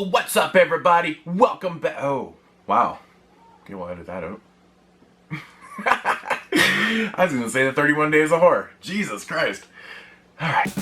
What's up, everybody? Welcome back. Oh, wow. Okay, we'll edit that out. I was gonna say the 31 Days of Horror. Jesus Christ. Alright.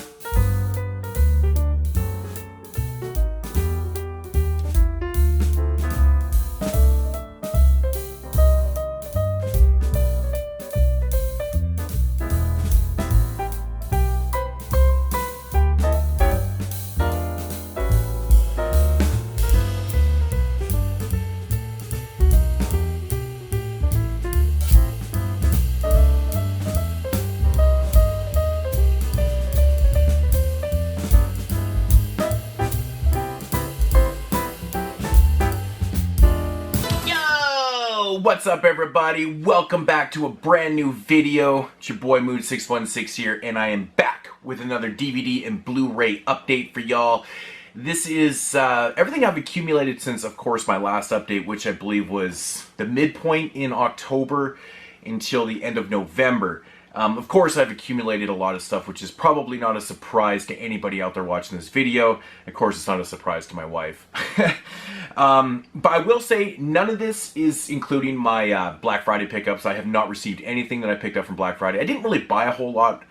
What's up, everybody? Welcome back to a brand new video. It's your boy Mood616 here, and I am back with another DVD and Blu-ray update for y'all. This is everything I've accumulated since, of course, my last update, which I believe was the midpoint in October until the end of November. Of course, I've accumulated a lot of stuff, which is probably not a surprise to anybody out there watching this video. Of course, it's not a surprise to my wife. But I will say, none of this is including my Black Friday pickups. I have not received anything that I picked up from Black Friday. I didn't really buy a whole lot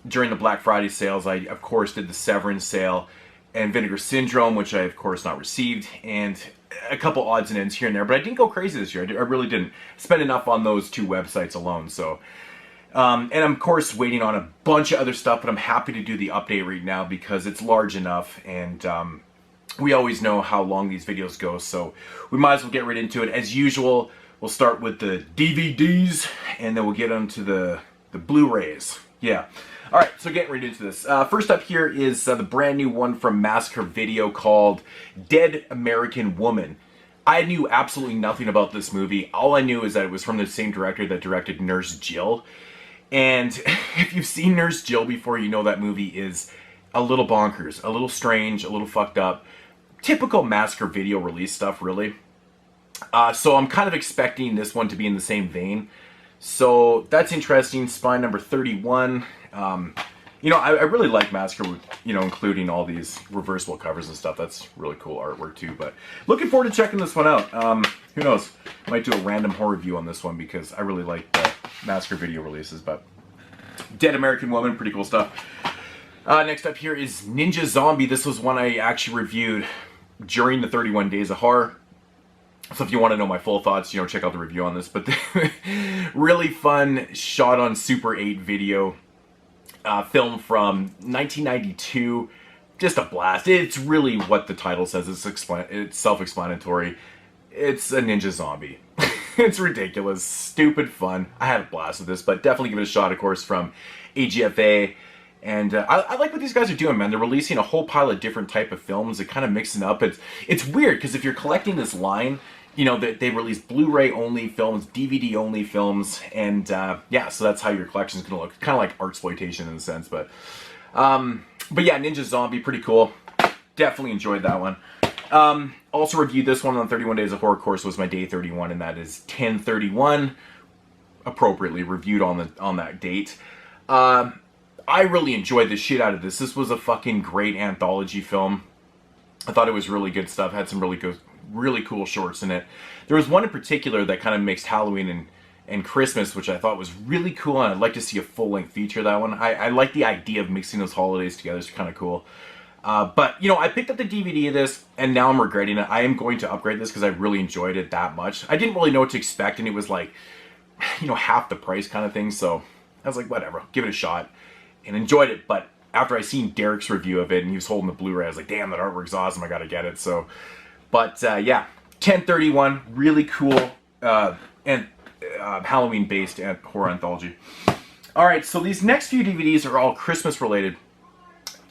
during the Black Friday sales. I, of course, did the Severin sale and Vinegar Syndrome, which I, of course, not received, and a couple odds and ends here and there. But I didn't go crazy this year. I really didn't spend enough on those two websites alone, so... and I'm, of course, waiting on a bunch of other stuff, but I'm happy to do the update right now because it's large enough, and we always know how long these videos go, so we might as well get right into it. As usual, we'll start with the DVDs, and then we'll get onto the Blu-rays. Yeah. Alright, so getting right into this. First up here is the brand new one from Massacre Video called Dead American Woman. I knew absolutely nothing about this movie. All I knew is that it was from the same director that directed Nurse Jill. And if you've seen Nurse Jill before, you know that movie is a little bonkers, a little strange, a little fucked up. Typical Massacre Video release stuff, really. So I'm kind of expecting this one to be in the same vein. So that's interesting. Spine number 31. You know, I really like Massacre, you know, including all these reversible covers and stuff. That's really cool artwork too. But looking forward to checking this one out. Who knows? Might do a random horror review on this one because I really like the Massacre Video releases. But Dead American Woman, pretty cool stuff. Next up here is Ninja Zombie. This was one I actually reviewed during the 31 Days of Horror. So if you want to know my full thoughts, you know, check out the review on this. But really fun, shot on Super 8 video. Film from 1992, just a blast. It's really what the title says. It's self-explanatory. It's a ninja zombie. It's ridiculous, stupid fun. I had a blast with this, but definitely give it a shot, of course, from AGFA. And I like what these guys are doing, man. They're releasing a whole pile of different type of films. They're kind of mixing up. It's weird, because if you're collecting this line, you know, they release Blu-ray only films, DVD only films, and yeah, so that's how your collection is going to look. Kind of like artsploitation in a sense, but yeah, Ninja Zombie, pretty cool. Definitely enjoyed that one. Also reviewed this one on 31 Days of Horror, of course, was my day 31, and that is 10/31, appropriately reviewed on that date. I really enjoyed the shit out of this. This was a fucking great anthology film. I thought it was really good stuff. Had some really cool shorts in it. There was one in particular that kind of mixed Halloween and Christmas, which I thought was really cool, and I'd like to see a full-length feature of that one. I like the idea of mixing those holidays together. It's kind of cool. But, you know, I picked up the DVD of this, and now I'm regretting it. I am going to upgrade this because I really enjoyed it that much. I didn't really know what to expect, and it was like, you know, half the price kind of thing, so I was like, whatever, give it a shot, and enjoyed it. But after I seen Derek's review of it, and he was holding the Blu-ray, I was like, damn, that artwork's awesome, I gotta get it, so... But, yeah, 10/31, really cool, and Halloween-based horror anthology. Alright, so these next few DVDs are all Christmas-related,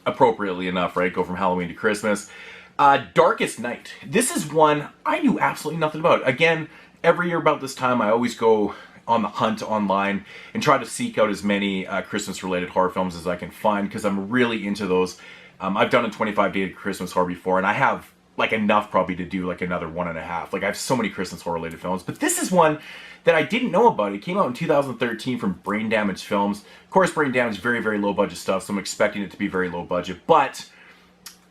appropriately enough, right? Go from Halloween to Christmas. Darkest Night. This is one I knew absolutely nothing about. Again, every year about this time, I always go on the hunt online and try to seek out as many Christmas-related horror films as I can find, because I'm really into those. I've done a 25-day Christmas horror before, and I have... like enough probably to do like another 1.5. Like I have so many Christmas horror related films, but this is one that I didn't know about. It came out in 2013 from Brain Damage Films. Of course, Brain Damage, very, very low budget stuff, so I'm expecting it to be very low budget, but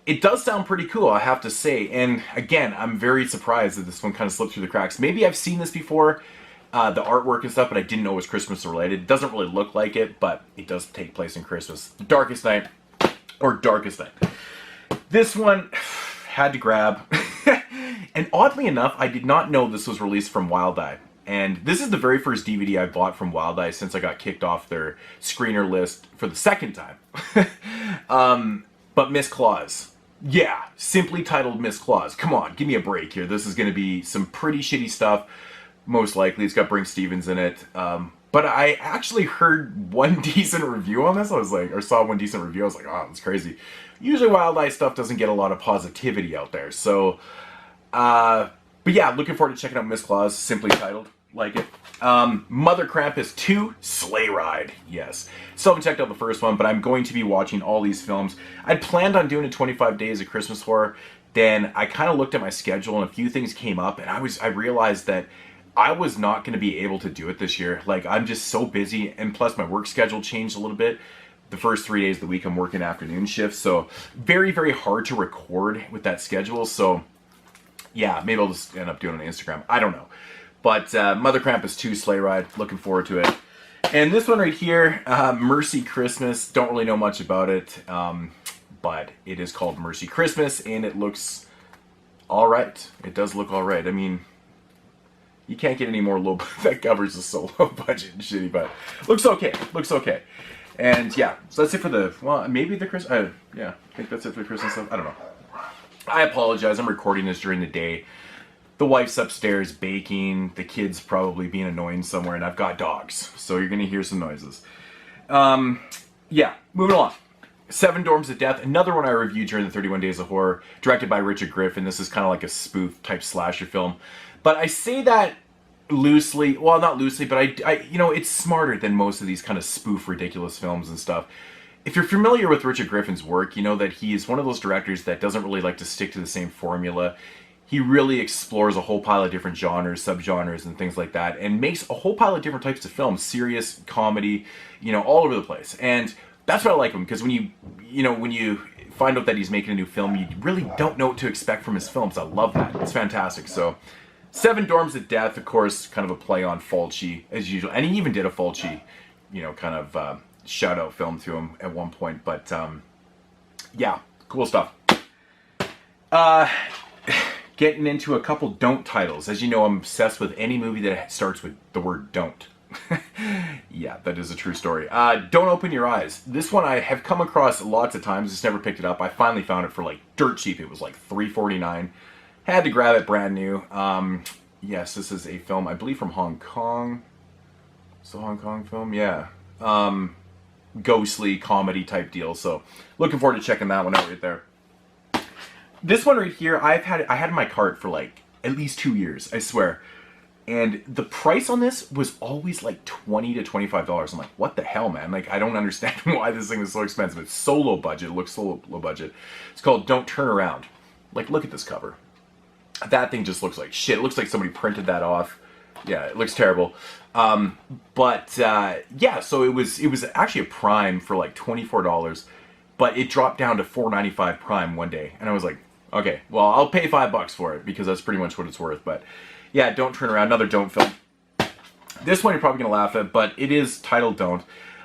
it does sound pretty cool, I have to say. And again, I'm very surprised that this one kind of slipped through the cracks. Maybe I've seen this before, the artwork and stuff, but I didn't know it was Christmas related. It doesn't really look like it, but it does take place in Christmas. Darkest Night, or Darkest Night. This one, had to grab. And oddly enough, I did not know this was released from Wild Eye. And this is the very first DVD I bought from Wild Eye since I got kicked off their screener list for the second time. But Miss Claus. Yeah, simply titled Miss Claus. Come on, give me a break here. This is going to be some pretty shitty stuff. Most likely, it's got Brink Stevens in it. But I actually heard one decent review on this. I was like, or saw one decent review. I was like, oh, that's crazy. Usually Wild Eye stuff doesn't get a lot of positivity out there. So, but yeah, looking forward to checking out Miss Claus, simply titled. Like it. Mother Krampus 2, Sleigh Ride. Yes. Still haven't checked out the first one, but I'm going to be watching all these films. I'd planned on doing a 25 Days of Christmas Horror. Then I kind of looked at my schedule and a few things came up, and I realized that I was not going to be able to do it this year. Like, I'm just so busy, and plus my work schedule changed a little bit. The first 3 days of the week I'm working afternoon shifts, so very, very hard to record with that schedule. So yeah, maybe I'll just end up doing it on Instagram. I don't know. But Mother Krampus 2, Sleigh Ride, looking forward to it. And this one right here, Mercy Christmas, don't really know much about it, but it is called Mercy Christmas, and it looks alright. It does look alright. I mean, you can't get any more low, that covers is so low budget and shitty, but looks okay, looks okay. And yeah, so that's it for the, well, maybe the Christmas, yeah, I think that's it for the Christmas stuff, I don't know. I apologize, I'm recording this during the day. The wife's upstairs baking, the kid's probably being annoying somewhere, and I've got dogs, so you're going to hear some noises. Yeah, moving along. Seven Dorms of Death, another one I reviewed during the 31 Days of Horror, directed by Richard Griffin. This is kind of like a spoof-type slasher film. But I say that loosely, well, not loosely, but I you know, it's smarter than most of these kind of spoof, ridiculous films and stuff. If you're familiar with Richard Griffin's work, you know that he is one of those directors that doesn't really like to stick to the same formula. He really explores a whole pile of different genres, subgenres, and things like that, and makes a whole pile of different types of films, serious, comedy, you know, all over the place. And that's what I like him, because when you find out that he's making a new film, you really don't know what to expect from his films. I love that. It's fantastic. So, Seven Dorms of Death, of course, kind of a play on Fulci, as usual. And he even did a Fulci, you know, kind of shout-out film to him at one point. But, yeah, cool stuff. Getting into a couple don't titles. As you know, I'm obsessed with any movie that starts with the word don't. Yeah, that is a true story. Don't Open Your Eyes. This one I have come across lots of times, just never picked it up. I finally found it for like dirt cheap. It was like $3.49. Had to grab it brand new. Yes, this is a film, I believe from Hong Kong. It's a Hong Kong film, yeah. Ghostly comedy type deal. So looking forward to checking that one out right there. This one right here, I had in my cart for like at least 2 years, I swear. And the price on this was always like $20 to $25. I'm like, what the hell, man? Like, I don't understand why this thing is so expensive. It's so low budget. It looks so low budget. It's called Don't Turn Around. Like, look at this cover. That thing just looks like shit. It looks like somebody printed that off. Yeah, it looks terrible. Yeah, so it was actually a Prime for like $24, but it dropped down to $4.95 Prime one day, and I was like, okay, well, I'll pay $5 for it because that's pretty much what it's worth. But yeah, Don't Turn Around, another don't film. This one you're probably gonna laugh at, but it is titled Don't.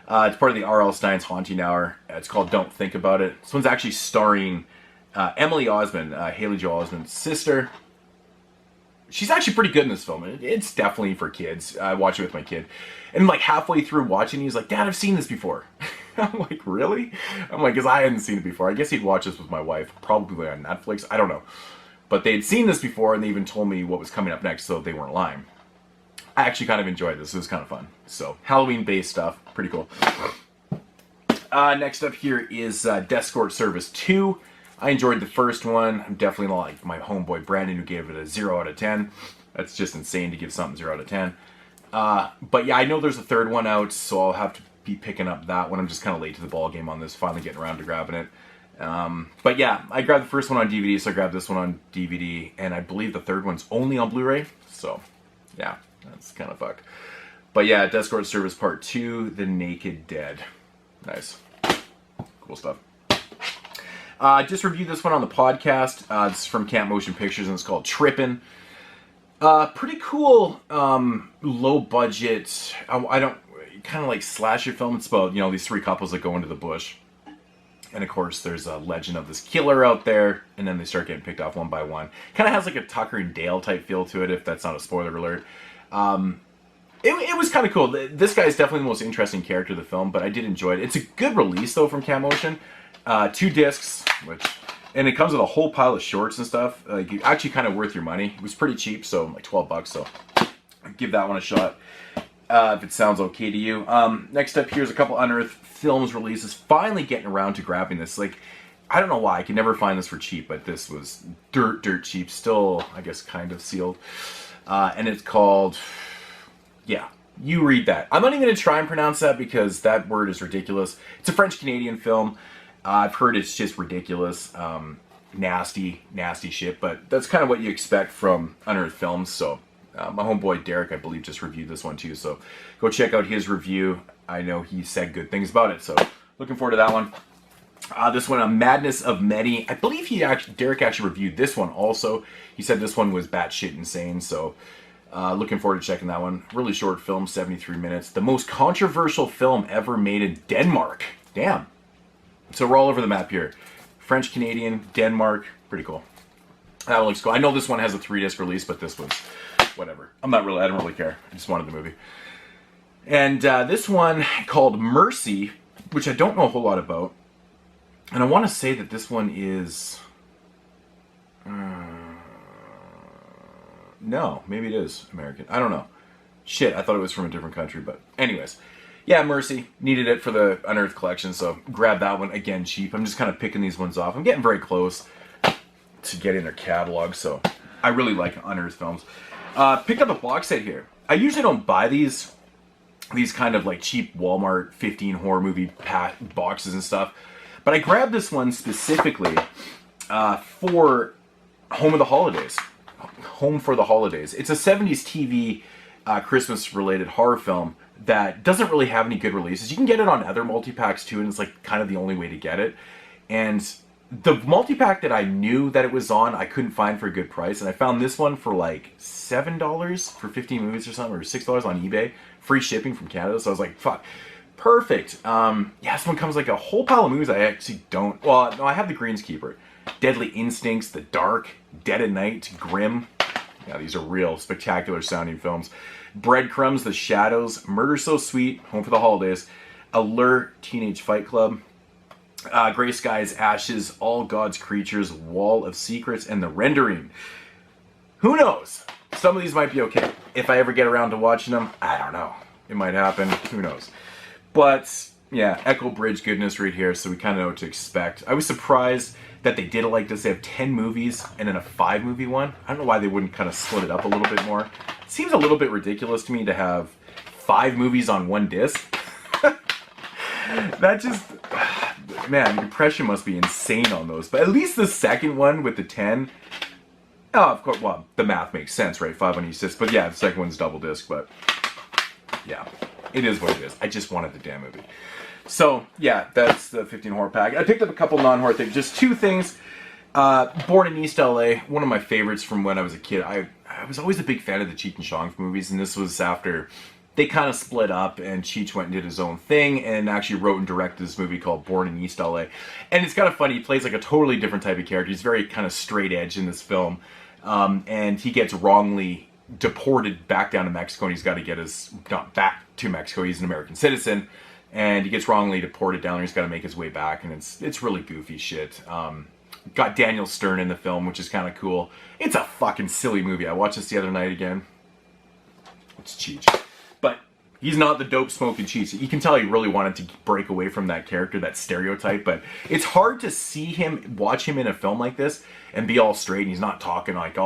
It's part of the R.L. Stein's Haunting Hour. It's called Don't Think About It. This one's actually starring Emily Osmond, Haley Joel Osment's sister. She's actually pretty good in this film. It's definitely for kids. I watch it with my kid. And like halfway through watching, he's like, Dad, I've seen this before. I'm like, really? I'm like, because I hadn't seen it before. I guess he'd watch this with my wife, probably on Netflix. I don't know. But they'd seen this before, and they even told me what was coming up next, so they weren't lying. I actually kind of enjoyed this. It was kind of fun. So, Halloween-based stuff. Pretty cool. Next up here is Discourse Service 2. I enjoyed the first one. I'm definitely like my homeboy Brandon, who gave it a 0 out of 10. That's just insane to give something 0 out of 10. But yeah, I know there's a third one out, so I'll have to be picking up that one. I'm just kind of late to the ball game on this, finally getting around to grabbing it. But yeah, I grabbed the first one on DVD, so I grabbed this one on DVD, and I believe the third one's only on Blu-ray. So yeah, that's kind of fucked. But yeah, Discourse Service Part 2, The Naked Dead. Nice. Cool stuff. Just reviewed this one on the podcast. This is from Camp Motion Pictures, and it's called Trippin'. Pretty cool, low budget. I don't kind of like slasher film. It's about, you know, these three couples that go into the bush, and of course there's a legend of this killer out there, and then they start getting picked off one by one. Kind of has like a Tucker and Dale type feel to it, if that's not a spoiler alert. It was kind of cool. This guy is definitely the most interesting character of the film, but I did enjoy it. It's a good release though from Camp Motion. 2 discs, and it comes with a whole pile of shorts and stuff. Like, actually kind of worth your money. It was pretty cheap, so like 12 bucks. So give that one a shot if it sounds okay to you. Next up, here's a couple Unearthed Films releases. Finally getting around to grabbing this. Like, I don't know why I can never find this for cheap, but this was dirt cheap. Still, I guess, kind of sealed. And it's called, yeah, you read that. I'm not even going to try and pronounce that because that word is ridiculous. It's a French-Canadian film. I've heard it's just ridiculous, nasty shit, but that's kind of what you expect from Unearthed Films. So my homeboy Derek, I believe, just reviewed this one too, so go check out his review. I know he said good things about it, so looking forward to that one. This one, A Madness of Many. I believe Derek actually reviewed this one also. He said this one was batshit insane, so looking forward to checking that one. Really short film, 73 minutes. The most controversial film ever made in Denmark. Damn. So we're all over the map here. French, Canadian, Denmark. Pretty cool. That one looks cool. I know this one has a 3-disc release, but this was whatever. I don't really care. I just wanted the movie. And this one called Mercy, which I don't know a whole lot about. And I want to say that this one is... no, maybe it is American. I don't know. Shit, I thought it was from a different country, but anyways. Yeah, Mercy. Needed it for the Unearthed collection, so grab that one. Again, cheap. I'm just kind of picking these ones off. I'm getting very close to getting their catalog, so I really like Unearthed Films. Picked up a box set here. I usually don't buy these kind of like cheap Walmart 15 horror movie boxes and stuff, but I grabbed this one specifically for Home for the Holidays. It's a 70s TV Christmas-related horror film that doesn't really have any good releases. You can get it on other multi-packs too, and it's like kind of the only way to get it. And the multi-pack that I knew that it was on, I couldn't find for a good price, and I found this one for like $7 for 15 movies or something, or $6 on eBay, free shipping from Canada. So I was like, fuck, perfect. Yeah, this one comes like a whole pile of movies I actually don't. Well, no, I have The Greenskeeper, Deadly Instincts, The Dark, Dead at Night, Grimm. Yeah, these are real spectacular sounding films. Breadcrumbs, The Shadows, Murder So Sweet, Home for the Holidays, Allure, Teenage Fight Club, Gray Skies, Ashes, All God's Creatures, Wall of Secrets, and The Rendering. Who knows? Some of these might be okay. If I ever get around to watching them, I don't know. It might happen. Who knows? But yeah, Echo Bridge goodness right here, so we kind of know what to expect. I was surprised that they did it like this. They have 10 movies and then a 5-movie one. I don't know why they wouldn't kind of split it up a little bit more. It seems a little bit ridiculous to me to have 5 movies on one disc. That just... Man, the impression must be insane on those. But at least the second one with the 10... Oh, of course, well, the math makes sense, right? 5 on each disc. But yeah, the second one's double disc, but... Yeah, it is what it is. I just wanted the damn movie. So, yeah, that's the 15 horror pack. I picked up a couple non-horror things. Just 2 things. Born in East LA, one of my favorites from when I was a kid. I was always a big fan of the Cheech and Chong movies, and this was after they kind of split up, and Cheech went and did his own thing, and actually wrote and directed this movie called Born in East LA. And it's kind of funny, he plays like a totally different type of character. He's very kind of straight edge in this film, and he gets wrongly deported back down to Mexico, and he's got to get not back to Mexico, he's an American citizen, and he gets wrongly deported down there. He's got to make his way back, and it's really goofy shit. Got Daniel Stern in the film, which is kind of cool. It's a fucking silly movie. I watched this the other night again. It's Cheech. But he's not the dope smoking Cheech. You can tell he really wanted to break away from that character, that stereotype, but it's hard to see him, watch him in a film like this and be all straight, and he's not talking like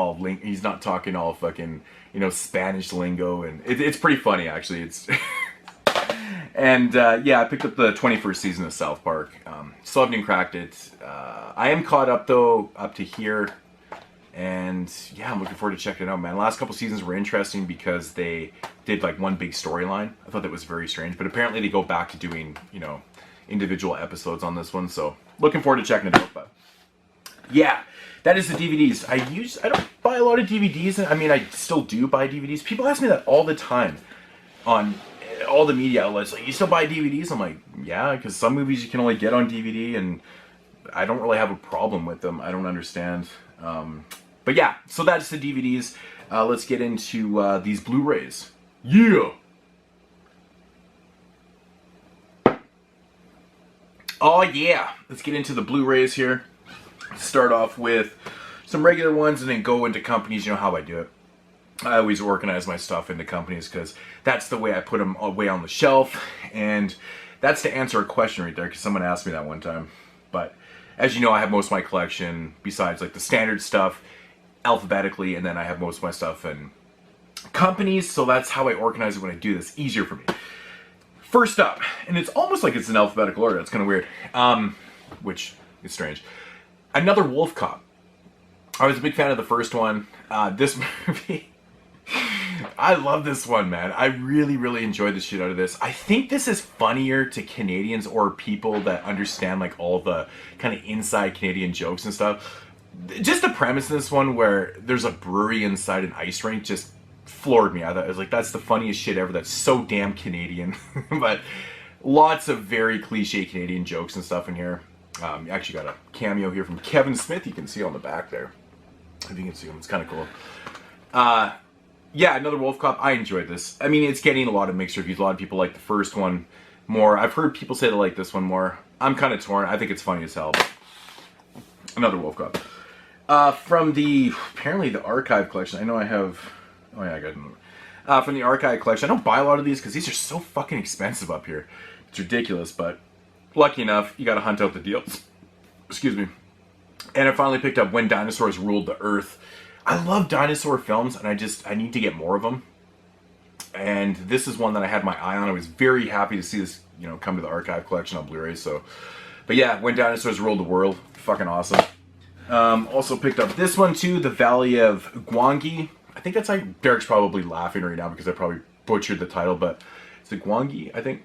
he's not talking all fucking, you know, Spanish lingo, and it's pretty funny, actually. It's... And yeah, I picked up the 21st season of South Park. Still haven't even cracked it. I am caught up though, up to here. And yeah, I'm looking forward to checking it out, man. The last couple seasons were interesting because they did like one big storyline. I thought that was very strange, but apparently they go back to doing, you know, individual episodes on this one. So looking forward to checking it out. But Yeah, that is the DVDs. I don't buy a lot of DVDs. I mean, I still do buy DVDs. People ask me that all the time on all the media outlets. Like, you still buy DVDs? I'm like, yeah, because some movies you can only get on DVD, and I don't really have a problem with them. I don't understand. But yeah, so that's the DVDs. Let's get into these Blu-rays. Yeah! Oh yeah! Let's get into the Blu-rays here. Start off with some regular ones and then go into companies. You know how I do it. I always organize my stuff into companies because that's the way I put them away on the shelf. And that's to answer a question right there, because someone asked me that one time. But as you know, I have most of my collection, besides like the standard stuff, alphabetically, and then I have most of my stuff in companies, so that's how I organize it when I do this. Easier for me. First up, and it's almost like it's in alphabetical order. It's kind of weird, which is strange. Another Wolf Cop. I was a big fan of the first one. This movie, I love this one, man. I really, really enjoyed the shit out of this. I think this is funnier to Canadians or people that understand like all the kind of inside Canadian jokes and stuff. Just the premise in this one where there's a brewery inside an ice rink just floored me. I thought it was like, that's the funniest shit ever. That's so damn Canadian. But lots of very cliche Canadian jokes and stuff in here. You actually got a cameo here from Kevin Smith. You can see on the back there. If you can see him, it's kind of cool. Yeah, another Wolf Cop. I enjoyed this. I mean, it's getting a lot of mixed reviews. A lot of people like the first one more. I've heard people say they like this one more. I'm kind of torn. I think it's funny as hell. Another Wolf Cop. From the, apparently the archive collection. I know I have, oh yeah, I got another. From the archive collection. I don't buy a lot of these because these are so fucking expensive up here. It's ridiculous, but lucky enough, you gotta hunt out the deals. Excuse me. And I finally picked up When Dinosaurs Ruled the Earth. I love dinosaur films, and I need to get more of them. And this is one that I had my eye on. I was very happy to see this, you know, come to the archive collection on Blu-ray. So, but yeah, When Dinosaurs Ruled the World, fucking awesome. Also picked up this one too, The Valley of Gwangi. I think that's like, Derek's probably laughing right now because I probably butchered the title, but it's the Gwangi, I think.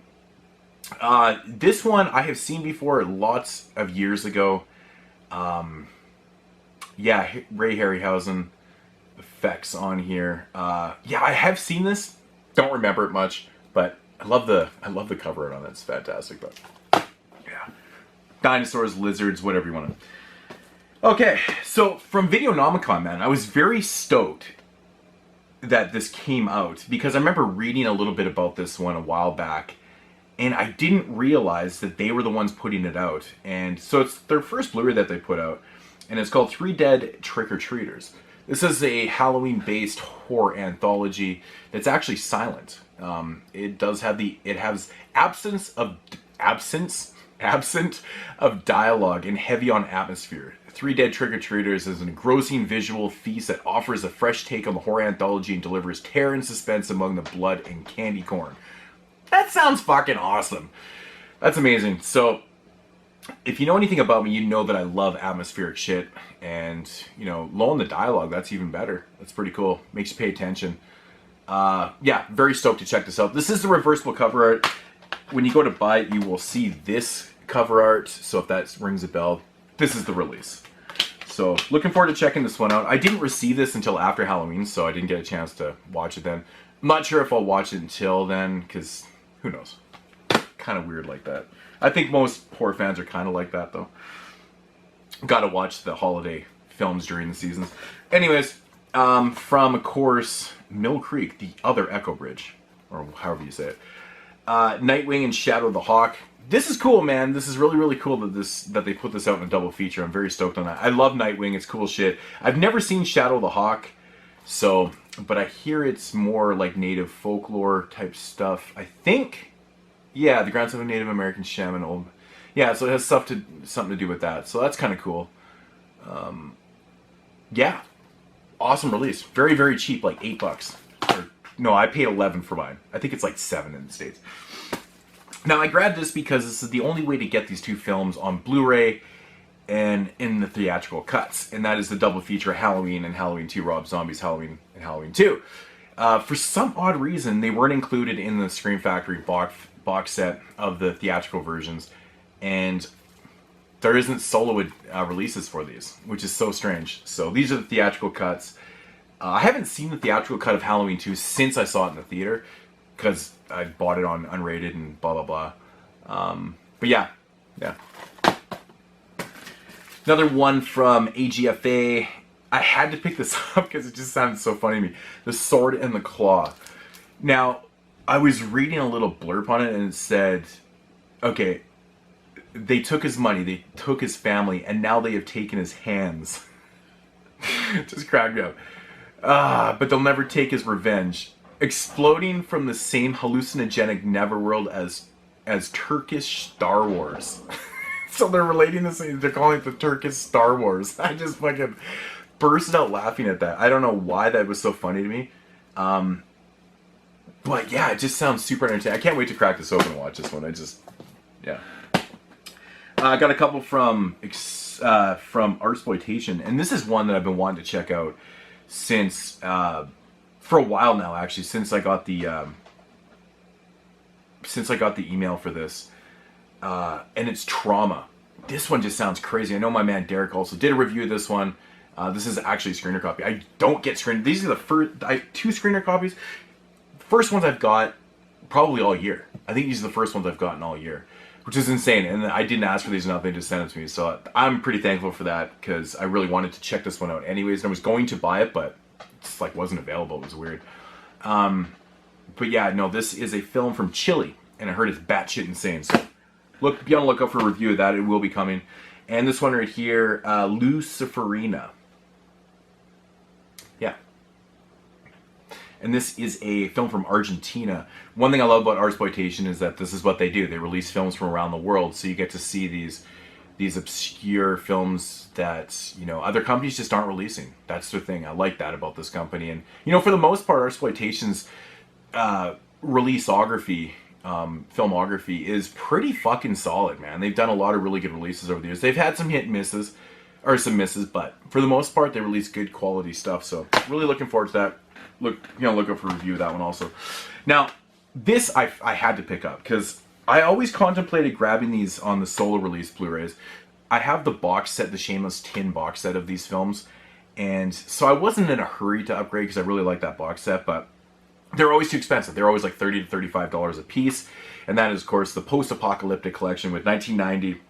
This one I have seen before lots of years ago. Yeah, Ray Harryhausen effects on here. Yeah, I have seen this. Don't remember it much, but I love the cover art on it. It's fantastic. But yeah, dinosaurs, lizards, whatever you want to. Okay, so from Videonomicon, man, I was very stoked that this came out because I remember reading a little bit about this one a while back. And I didn't realize that they were the ones putting it out. And so it's their first Blu-ray that they put out. And it's called 3 Dead Trick-or-Treaters. This is a Halloween-based horror anthology that's actually silent. It does have it has absent of dialogue and heavy on atmosphere. 3 Dead Trick-or-Treaters is an engrossing visual feast that offers a fresh take on the horror anthology and delivers terror and suspense among the blood and candy corn. That sounds fucking awesome. That's amazing. So, if you know anything about me, you know that I love atmospheric shit. And, you know, low on the dialogue, that's even better. That's pretty cool. Makes you pay attention. Yeah, very stoked to check this out. This is the reversible cover art. When you go to buy it, you will see this cover art. So if that rings a bell, this is the release. So, looking forward to checking this one out. I didn't receive this until after Halloween, so I didn't get a chance to watch it then. I'm not sure if I'll watch it until then, because who knows? Kind of weird like that. I think most horror fans are kind of like that, though. Gotta watch the holiday films during the seasons. Anyways, from, of course, Mill Creek, the other Echo Bridge, or however you say it. Nightwing and Shadow the Hawk. This is cool, man. This is really, really cool that they put this out in a double feature. I'm very stoked on that. I love Nightwing. It's cool shit. I've never seen Shadow the Hawk, so, but I hear it's more like native folklore type stuff. I think, yeah, the grandson of a Native American shaman. Old, yeah, so it has something to do with that. So that's kind of cool. Yeah, awesome release. Very, very cheap, like $8. Or, no, I paid 11 for mine. I think it's like 7 in the States. Now, I grabbed this because this is the only way to get these two films on Blu-ray and in the theatrical cuts. And that is the double feature Halloween and Halloween 2, Rob Zombie's Halloween and Halloween 2. For some odd reason, they weren't included in the Scream Factory box set of the theatrical versions. And there isn't solo releases for these, which is so strange. So these are the theatrical cuts. I haven't seen the theatrical cut of Halloween 2 since I saw it in the theater, because I bought it on unrated and blah blah blah. But yeah. Another one from AGFA. I had to pick this up because it just sounded so funny to me. The Sword and the Claw. Now, I was reading a little blurb on it and it said, okay, they took his money, they took his family, and now they have taken his hands. Just cracked me up. But they'll never take his revenge. Exploding from the same hallucinogenic netherworld as Turkish Star Wars. So they're relating this, they're calling it the Turkish Star Wars. I just fucking burst out laughing at that. I don't know why that was so funny to me. But yeah, it just sounds super entertaining. I can't wait to crack this open and watch this one. Yeah. I got a couple from Artsploitation, and this is one that I've been wanting to check out since, for a while now actually, since I got the email for this. And it's Trauma. This one just sounds crazy. I know my man Derek also did a review of this one. This is actually a screener copy. I don't get screener. These are the first, I have 2 screener copies. First ones I've got probably all year. I think these are the first ones I've gotten all year, which is insane. And I didn't ask for these enough. They just sent it to me. So I'm pretty thankful for that, because I really wanted to check this one out anyways. And I was going to buy it, but it's like wasn't available. It was weird. But yeah, no, this is a film from Chile, and I heard it's batshit insane. So be on the lookout for a review of that. It will be coming. And this one right here, Luciferina. Yeah. And this is a film from Argentina. One thing I love about Artsploitation is that this is what they do. They release films from around the world, so you get to see these obscure films that, you know, other companies just aren't releasing. That's the thing. I like that about this company. And, you know, for the most part, Artsploitation's releaseography, filmography is pretty fucking solid, man. They've done a lot of really good releases over the years. They've had some hit and misses, or some misses, but for the most part, they release good quality stuff. So really looking forward to that. Look up for a review of that one also. Now, this I had to pick up because I always contemplated grabbing these on the solo release Blu-rays. I have the box set, the Shameless tin box set of these films, and so I wasn't in a hurry to upgrade because I really like that box set, but they're always too expensive. They're always like $30 to $35 a piece, and that is, of course, the Post-Apocalyptic Collection with 1990,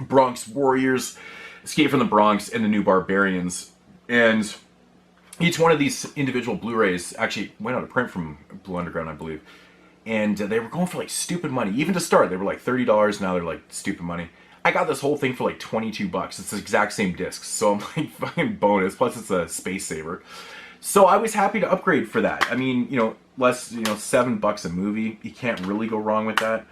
Bronx Warriors, Escape from the Bronx, and the New Barbarians. And each one of these individual Blu-rays actually went out of print from Blue Underground, I believe. And they were going for like stupid money. Even to start, they were like $30. Now they're like stupid money. I got this whole thing for like 22 bucks. It's the exact same discs. So I'm like, fucking bonus. Plus it's a space saver. So I was happy to upgrade for that. I mean, you know, less, you know, $7 a movie. You can't really go wrong with that.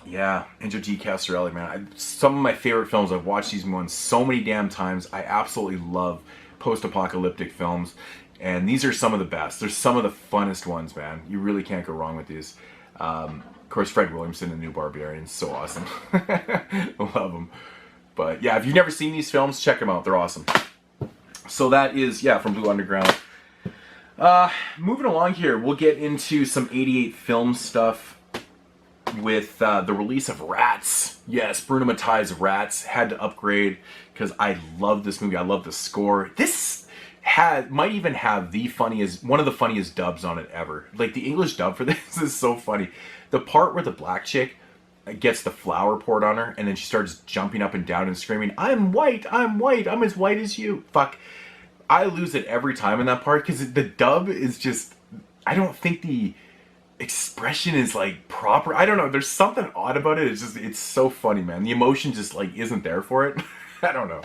Yeah, Enzo G. Castorelli, man. Some of my favorite films, I've watched these ones so many damn times. I absolutely love post-apocalyptic films. And these are some of the best. They're some of the funnest ones, man. You really can't go wrong with these. Of course, Fred Williamson and New Barbarians, so awesome. I love them. But yeah, if you've never seen these films, check them out. They're awesome. So that is, yeah, from Blue Underground. Moving along here, we'll get into some 88 film stuff with the release of Rats. Yes, Bruno Mattei's Rats. Had to upgrade because I love this movie. I love the score. This might even have one of the funniest dubs on it ever. Like, the English dub for this is so funny. The part where the black chick gets the flour poured on her and then she starts jumping up and down and screaming, I'm white, I'm as white as you. Fuck. I lose it every time in that part because the dub is just, I don't think the expression is like proper. I don't know. There's something odd about it. It's so funny, man. The emotion just like isn't there for it. I don't know.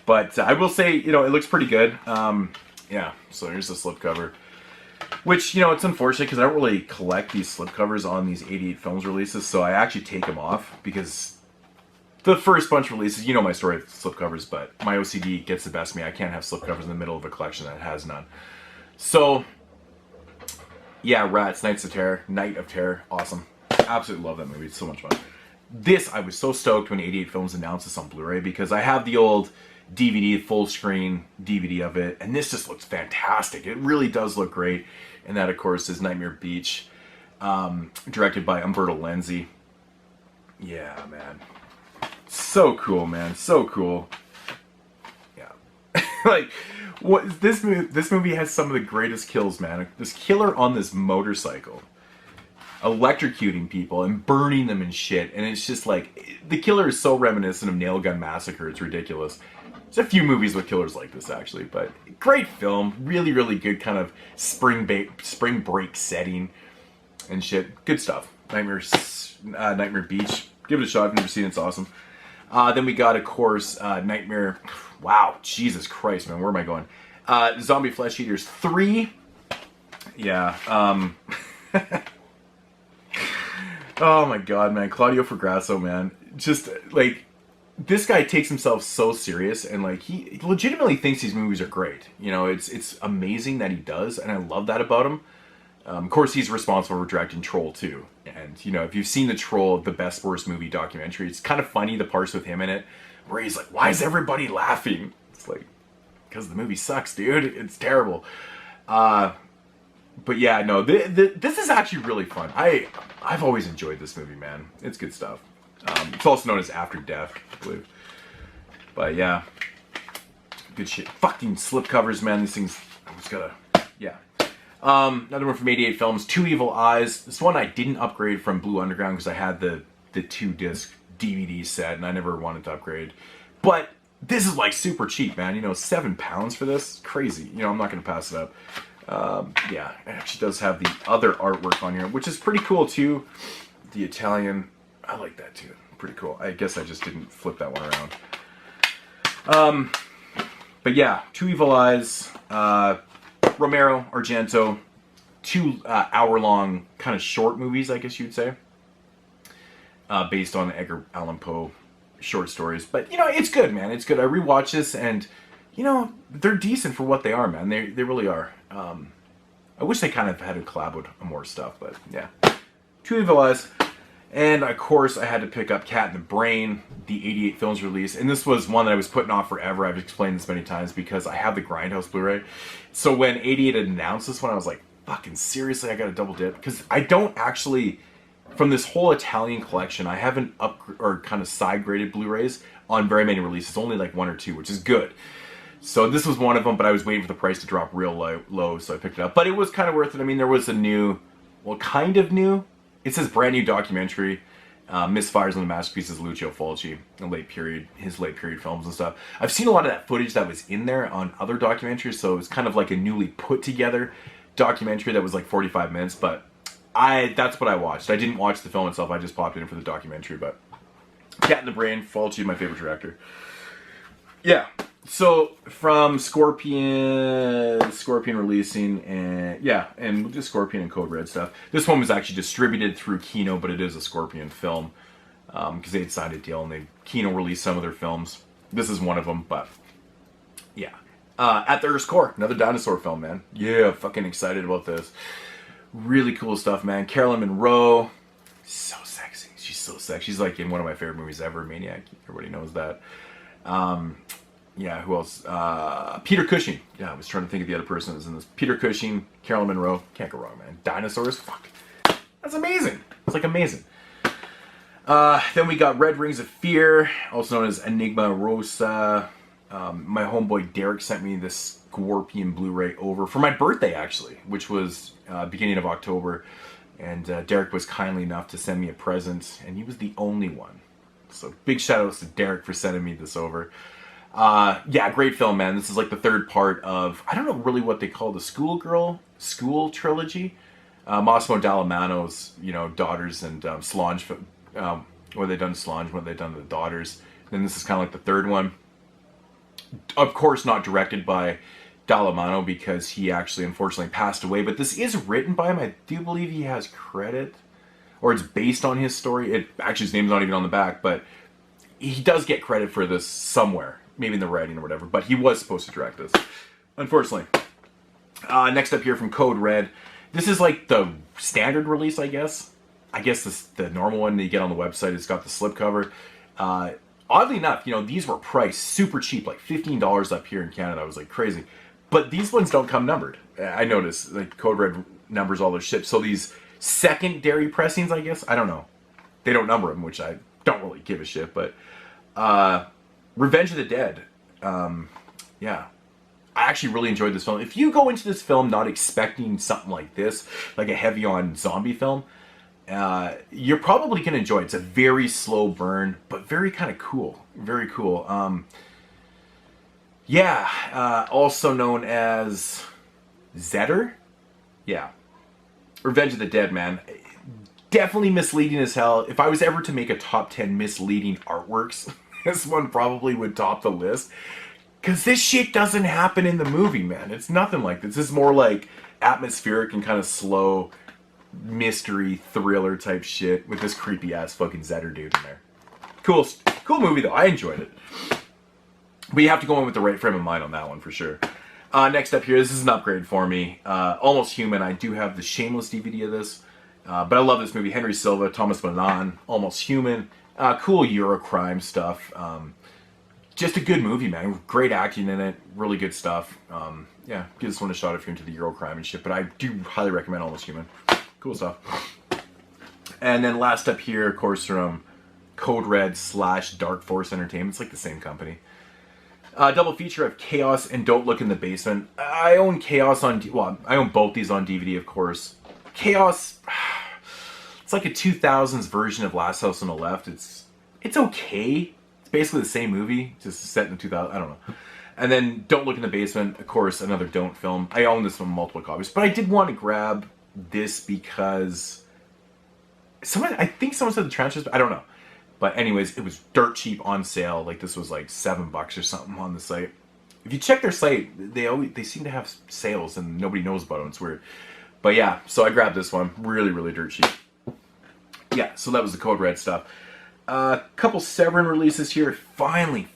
But I will say, you know, it looks pretty good. Yeah, so here's the slipcover. Which, you know, it's unfortunate because I don't really collect these slipcovers on these 88 Films releases, so I actually take them off because the first bunch of releases, you know my story with slipcovers, but my OCD gets the best of me. I can't have slipcovers in the middle of a collection that has none. So, yeah, Rats, Night of Terror, awesome. Absolutely love that movie. It's so much fun. This, I was so stoked when 88 Films announced this on Blu-ray because I have the old DVD, full screen DVD of it, and this just looks fantastic. It really does look great. And that, of course, is Nightmare Beach, directed by Umberto Lenzi. Yeah, man. So cool, man. So cool. Yeah. Like, what this movie has some of the greatest kills, man. This killer on this motorcycle, electrocuting people and burning them and shit. And it's just like, the killer is so reminiscent of Nail Gun Massacre. It's ridiculous. There's a few movies with killers like this, actually, but great film. Really, really good kind of spring break setting and shit. Good stuff. Nightmare Beach. Give it a shot if you've never seen it. It's awesome. Then we got, of course, Nightmare. Wow, Jesus Christ, man. Where am I going? Zombie Flesh Eaters 3. Yeah. Oh my god, man. Claudio Fragasso, man. Just, like, this guy takes himself so serious, and, like, he legitimately thinks these movies are great. You know, it's amazing that he does, and I love that about him. Of course, he's responsible for directing Troll 2. And, you know, if you've seen the Troll, the Best Worst Movie documentary, it's kind of funny, the parts with him in it, where he's like, why is everybody laughing? It's like, because the movie sucks, dude. It's terrible. But yeah, no, this is actually really fun. I've always enjoyed this movie, man. It's good stuff. It's also known as After Death, I believe. But yeah, good shit. Fucking slipcovers, man. These things, I just gotta, yeah. Another one from 88 Films, Two Evil Eyes. This one I didn't upgrade from Blue Underground because I had the 2-disc DVD set and I never wanted to upgrade. But this is like super cheap, man. You know, £7 for this, crazy. You know, I'm not gonna pass it up. Yeah, it actually does have the other artwork on here, which is pretty cool too. The Italian, I like that too. Pretty cool. I guess I just didn't flip that one around. But yeah, Two Evil Eyes, Romero, Argento, 2 hour-long kind of short movies, I guess you'd say, based on Edgar Allan Poe short stories. But, you know, it's good, man. It's good. I rewatched this, and, you know, they're decent for what they are, man. They really are. I wish they kind of had a collab with more stuff, but yeah. Two Evil Eyes. And, of course, I had to pick up Cat in the Brain, the 88 Films release. And this was one that I was putting off forever. I've explained this many times because I have the Grindhouse Blu-ray. So when 88 had announced this one, I was like, fucking seriously, I got to double dip? Because I don't actually, from this whole Italian collection, I haven't kind of side-graded Blu-rays on very many releases. Only like 1 or 2, which is good. So this was one of them, but I was waiting for the price to drop real low, so I picked it up. But it was kind of worth it. I mean, there was a new, well, kind of new. It says brand new documentary, Misfires on the Masterpieces of Lucio Fulci, his late period films and stuff. I've seen a lot of that footage that was in there on other documentaries, so it was kind of like a newly put together documentary that was like 45 minutes, but that's what I watched. I didn't watch the film itself, I just popped in for the documentary, but Cat in the Brain, Fulci, my favorite director. Yeah. So from Scorpion releasing, and yeah, and just Scorpion and Code Red stuff. This one was actually distributed through Kino, but it is a Scorpion film because they had signed a deal and Kino released some of their films. This is one of them, but yeah. At the Earth's Core, another dinosaur film, man. Yeah, fucking excited about this. Really cool stuff, man. Carolyn Monroe, so sexy. She's so sexy. She's like in one of my favorite movies ever, Maniac. Everybody knows that. Yeah, who else? Peter Cushing. Yeah, I was trying to think of the other person that was in this. Peter Cushing, Carolyn Monroe. Can't go wrong, man. Dinosaurs? Fuck. That's amazing. It's like amazing. Then we got Red Rings of Fear, also known as Enigma Rosa. My homeboy Derek sent me this Scorpion Blu-ray over for my birthday, actually, which was beginning of October. And Derek was kindly enough to send me a present, and he was the only one. So big shout outs to Derek for sending me this over. Yeah, great film, man. This is like the third part of, I don't know really what they call the School trilogy. Massimo Dallamano's, you know, daughters and Solange, what they done to Solange, what they done to the daughters. Then this is kind of like the third one. Of course, not directed by Dallamano because he actually unfortunately passed away, but this is written by him. I do believe he has credit, or it's based on his story. Actually, his name's not even on the back, but he does get credit for this somewhere. Maybe in the writing or whatever, but he was supposed to direct this, unfortunately. Next up here from Code Red. This is like the standard release, I guess. I guess the normal one that you get on the website. It's got the slipcover. Oddly enough, you know, these were priced super cheap, like $15 up here in Canada. I was like crazy. But these ones don't come numbered. I noticed, like, Code Red numbers all their shit. So these secondary pressings, I guess, I don't know. They don't number them, which I don't really give a shit, but Revenge of the Dead. Yeah. I actually really enjoyed this film. If you go into this film not expecting something like this, like a heavy on zombie film, you're probably going to enjoy it. It's a very slow burn, but very kind of cool. Very cool. Also known as Zetter. Yeah. Revenge of the Dead, man. Definitely misleading as hell. If I was ever to make a top 10 misleading artworks, this one probably would top the list. Because this shit doesn't happen in the movie, man. It's nothing like this. This is more like atmospheric and kind of slow mystery thriller type shit with this creepy ass fucking Zetter dude in there. Cool movie though. I enjoyed it. But you have to go in with the right frame of mind on that one for sure. Next up here, this is an upgrade for me. Almost Human. I do have the Shameless DVD of this. But I love this movie. Henry Silva, Thomas Milan, Almost Human. Cool Eurocrime stuff. Just a good movie, man. Great acting in it. Really good stuff. Yeah, give this one a shot if you're into the Eurocrime and shit. But I do highly recommend Almost Human. Cool stuff. And then last up here, of course, from Code Red / Dark Force Entertainment. It's like the same company. Double feature of Chaos and Don't Look in the Basement. I own Chaos on... Well, I own both these on DVD, of course. Chaos... It's like a 2000s version of Last House on the Left. It's okay. It's basically the same movie, just set in the 2000s. I don't know. And then Don't Look in the Basement, of course, another Don't film. I own this one multiple copies. But I did want to grab this because... I think someone said the transfers, but I don't know. But anyways, it was dirt cheap on sale. Like this was like $7 or something on the site. If you check their site, they seem to have sales and nobody knows about them. It's weird. But yeah, so I grabbed this one. Really, really dirt cheap. Yeah, so that was the Code Red stuff. Couple Severin releases here. Finally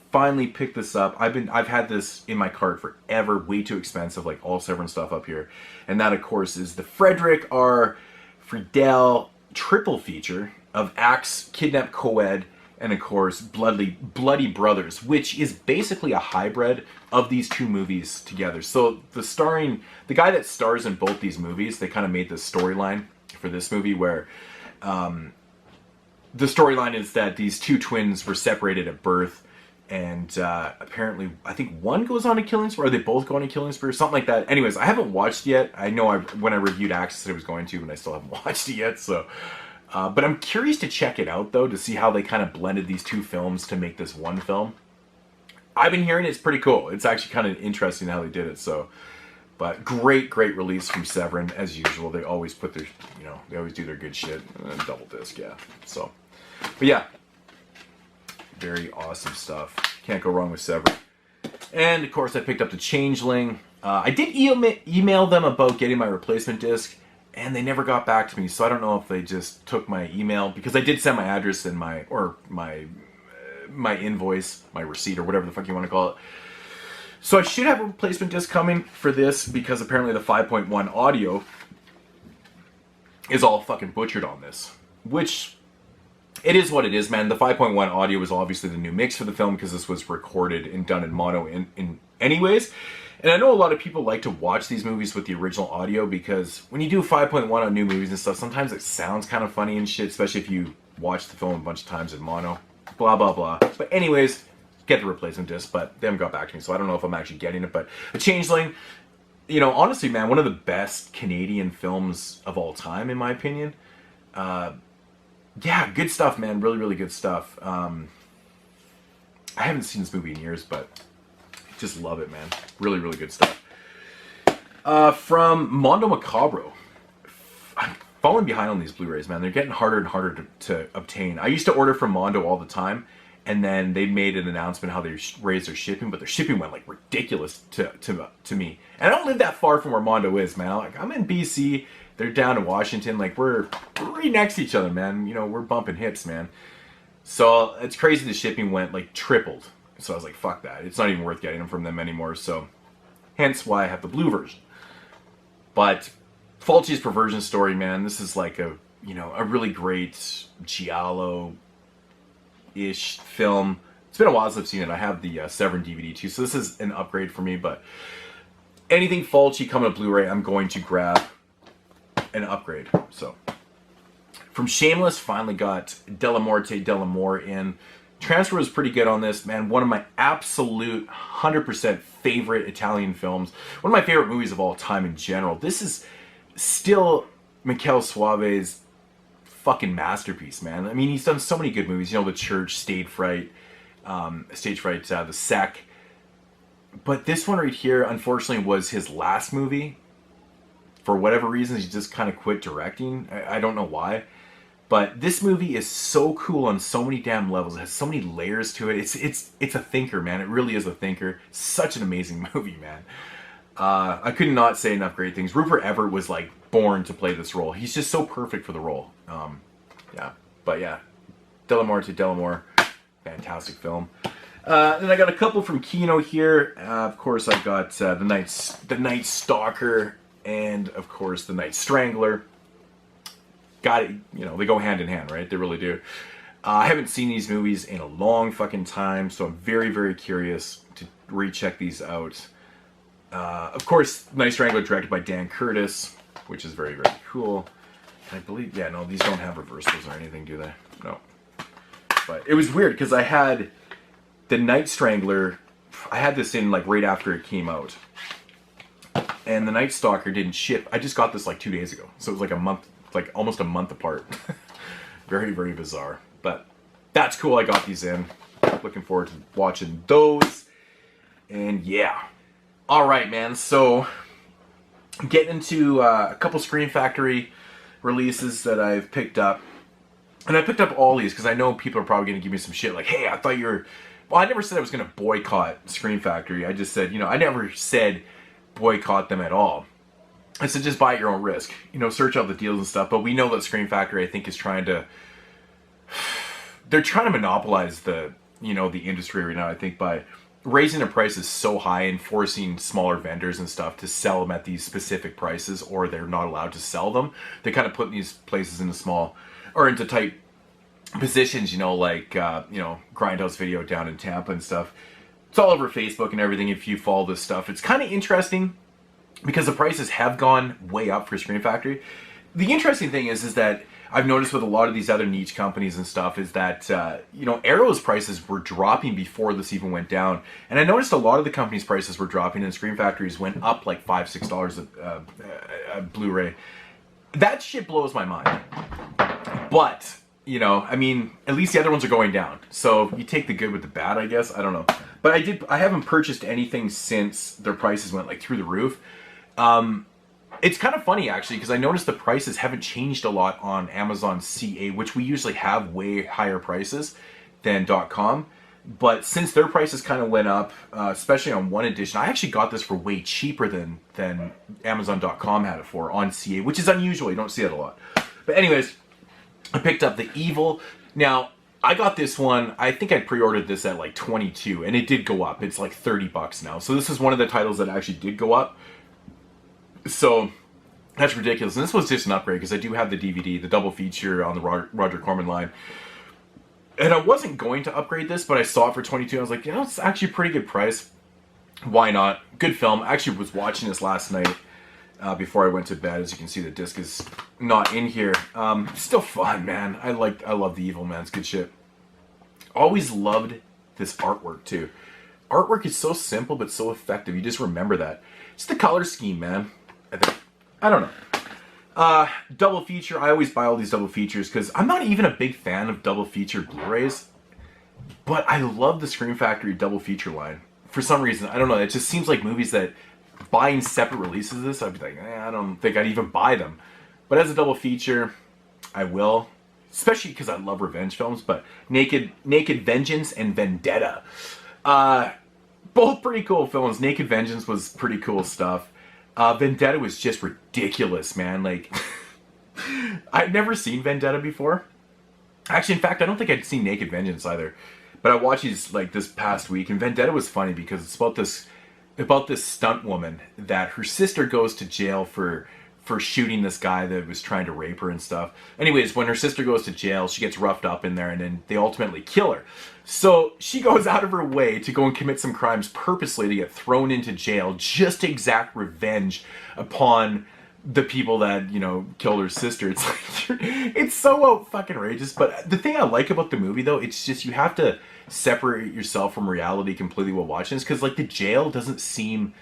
picked this up. I've had this in my cart forever. Way too expensive, like all Severin stuff up here. And that, of course, is the Frederick R. Friedel triple feature of Axe, Kidnap Coed, and of course Bloody Brothers, which is basically a hybrid of these two movies together. So the guy that stars in both these movies, they kind of made this storyline for this movie where the storyline is that these two twins were separated at birth, and apparently I think one goes on a killing spree, or they both go on a killing spree, or something like that. Anyways, I haven't watched yet. I know when I reviewed Axe, I said I was going to, and I still haven't watched it yet, so... but I'm curious to check it out, though, to see how they kind of blended these two films to make this one film. I've been hearing it's pretty cool. It's actually kind of interesting how they did it, so... But great release from Severin, as usual. They always put their, they always do their good shit. And double disc, yeah. So, but yeah. Very awesome stuff. Can't go wrong with Severin. And, of course, I picked up the Changeling. I did email them about getting my replacement disc, and they never got back to me, so I don't know if they just took my email, because I did send my address and my invoice, my receipt, or whatever the fuck you want to call it. So I should have a replacement disc coming for this, because apparently the 5.1 audio is all fucking butchered on this. Which, it is what it is, man. The 5.1 audio is obviously the new mix for the film, because this was recorded and done in mono in anyways. And I know a lot of people like to watch these movies with the original audio, because when you do 5.1 on new movies and stuff, sometimes it sounds kind of funny and shit, especially if you watch the film a bunch of times in mono. Blah, blah, blah. But anyways... get the replacement disc, but they haven't got back to me, so I don't know if I'm actually getting it. But The Changeling, honestly, man, one of the best Canadian films of all time, in my opinion. Yeah, good stuff, man. Really, really good stuff. I haven't seen this movie in years, but just love it, man. Really, really good stuff. From Mondo Macabro. I'm falling behind on these Blu-rays, man. They're getting harder and harder to obtain. I used to order from Mondo all the time, and then they made an announcement how they raised their shipping, but their shipping went like ridiculous to me. And I don't live that far from where Mondo is, man. Like, I'm in BC, they're down in Washington. Like, we're right next to each other, man. We're bumping hips, man. So it's crazy the shipping went like tripled. So I was like, fuck that. It's not even worth getting them from them anymore. So hence why I have the blue version. But Fulci's Perversion Story, man, this is like a really great giallo ish film. It's been a while since I've seen it. I have the Severin DVD too, so this is an upgrade for me. But anything Fulci coming to Blu-ray, I'm going to grab an upgrade. So from Shameless, finally got Della Morte Della More in. Transfer was pretty good on this, man. One of my absolute 100% favorite Italian films. One of my favorite movies of all time in general. This is still Michele Soave's fucking masterpiece, man. I mean, he's done so many good movies. You know, The Church, Stage Fright, The Sec. But this one right here, unfortunately, was his last movie. For whatever reasons, he just kind of quit directing. I don't know why. But this movie is so cool on so many damn levels. It has so many layers to it. It's a thinker, man. It really is a thinker. Such an amazing movie, man. I could not say enough great things. Rupert Everett was like born to play this role. He's just so perfect for the role. Yeah, but yeah, Delamore to Delamore, fantastic film. Then I got a couple from Kino here. Of course, I got the Night Stalker, and of course the Night Strangler. Got it. You know, they go hand in hand, right? They really do. I haven't seen these movies in a long fucking time, so I'm very, very curious to recheck these out. Of course, Night Strangler directed by Dan Curtis, which is very, very cool. And I believe, yeah, no, these don't have reversals or anything, do they? No. But it was weird because I had the Night Strangler. I had this in like right after it came out, and the Night Stalker didn't ship. I just got this like 2 days ago, so it was like a month. Like almost a month apart. Very, very bizarre. But that's cool. I got these in. Looking forward to watching those. And yeah. Alright, man. So, getting into a couple Scream Factory releases that I've picked up. And I picked up all these because I know people are probably going to give me some shit. Like, hey, I thought you were... Well, I never said I was going to boycott Scream Factory. I just said, you know, I never said boycott them at all. I said just buy at your own risk. You know, search out the deals and stuff. But we know that Scream Factory, I think, is trying to... They're trying to monopolize the industry right now, I think, by raising the prices so high and forcing smaller vendors and stuff to sell them at these specific prices, or they're not allowed to sell them. They kind of put these places into small, or into tight positions, you know, like, Grindhouse Video down in Tampa and stuff. It's all over Facebook and everything if you follow this stuff. It's kind of interesting, because the prices have gone way up for Scream Factory. The interesting thing is that I've noticed with a lot of these other niche companies and stuff is that, Arrow's prices were dropping before this even went down. And I noticed a lot of the companies' prices were dropping and Scream Factory's went up like $5, $6 a Blu-ray. That shit blows my mind. But, you know, I mean, at least the other ones are going down. So you take the good with the bad, I guess. I don't know. But I haven't purchased anything since their prices went like through the roof. It's kind of funny actually, because I noticed the prices haven't changed a lot on Amazon CA, which we usually have way higher prices than .com. But since their prices kind of went up, especially on one edition, I actually got this for way cheaper than Amazon.com had it for on CA, which is unusual. You don't see that a lot. But anyways, I picked up The Evil. Now, I got this one, I think I pre-ordered this at like $22, and it did go up. It's like $30 now. So this is one of the titles that actually did go up. So that's ridiculous. And this was just an upgrade because I do have the DVD, the double feature on the Roger Corman line. And I wasn't going to upgrade this, but I saw it for $22. I was like, you know, it's actually a pretty good price. Why not? Good film. I actually was watching this last night before I went to bed. As you can see, the disc is not in here. Still fun, man. I love The Evil, man. It's good shit. Always loved this artwork too. Artwork is so simple but so effective. You just remember that. It's the color scheme, man. I don't know. Double feature. I always buy all these double features because I'm not even a big fan of double feature Blu-rays, but I love the Scream Factory double feature line. For some reason, I don't know. It just seems like movies that buying separate releases of this, I'd be like, I don't think I'd even buy them. But as a double feature, I will. Especially because I love revenge films. But Naked Vengeance and Vendetta. Both pretty cool films. Naked Vengeance was pretty cool stuff. Vendetta was just ridiculous, man. Like, I'd never seen Vendetta before. Actually, in fact, I don't think I'd seen Naked Vengeance either. But I watched these like this past week, and Vendetta was funny because it's about this stunt woman that her sister goes to jail for shooting this guy that was trying to rape her and stuff. Anyways, when her sister goes to jail, she gets roughed up in there, and then they ultimately kill her. So she goes out of her way to go and commit some crimes purposely to get thrown into jail just to exact revenge upon the people that, you know, killed her sister. It's like, it's so fucking outrageous. But the thing I like about the movie, though, it's just you have to separate yourself from reality completely while watching this, because like the jail doesn't seem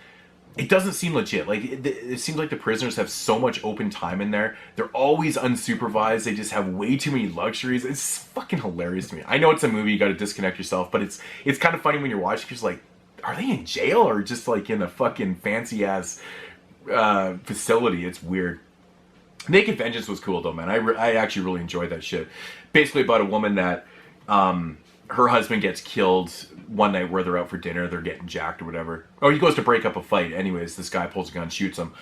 legit. Like it seems like the prisoners have so much open time in there. They're always unsupervised. They just have way too many luxuries. It's fucking hilarious to me. I know it's a movie, you got to disconnect yourself, but it's kind of funny when you're watching, because like, are they in jail or just like in a fucking fancy ass facility? It's weird. Naked Vengeance was cool though, man. I actually really enjoyed that shit. Basically about a woman that her husband gets killed one night where they're out for dinner, they're getting jacked or whatever. Oh, he goes to break up a fight. Anyways, this guy pulls a gun, shoots him.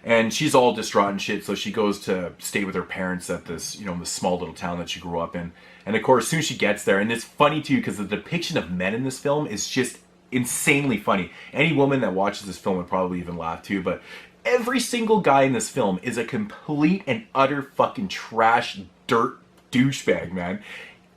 And she's all distraught and shit, so she goes to stay with her parents at this, you know, this small little town that she grew up in. And of course, as soon as she gets there, and it's funny too, because the depiction of men in this film is just insanely funny. Any woman that watches this film would probably even laugh too, but every single guy in this film is a complete and utter fucking trash, dirt douchebag, man.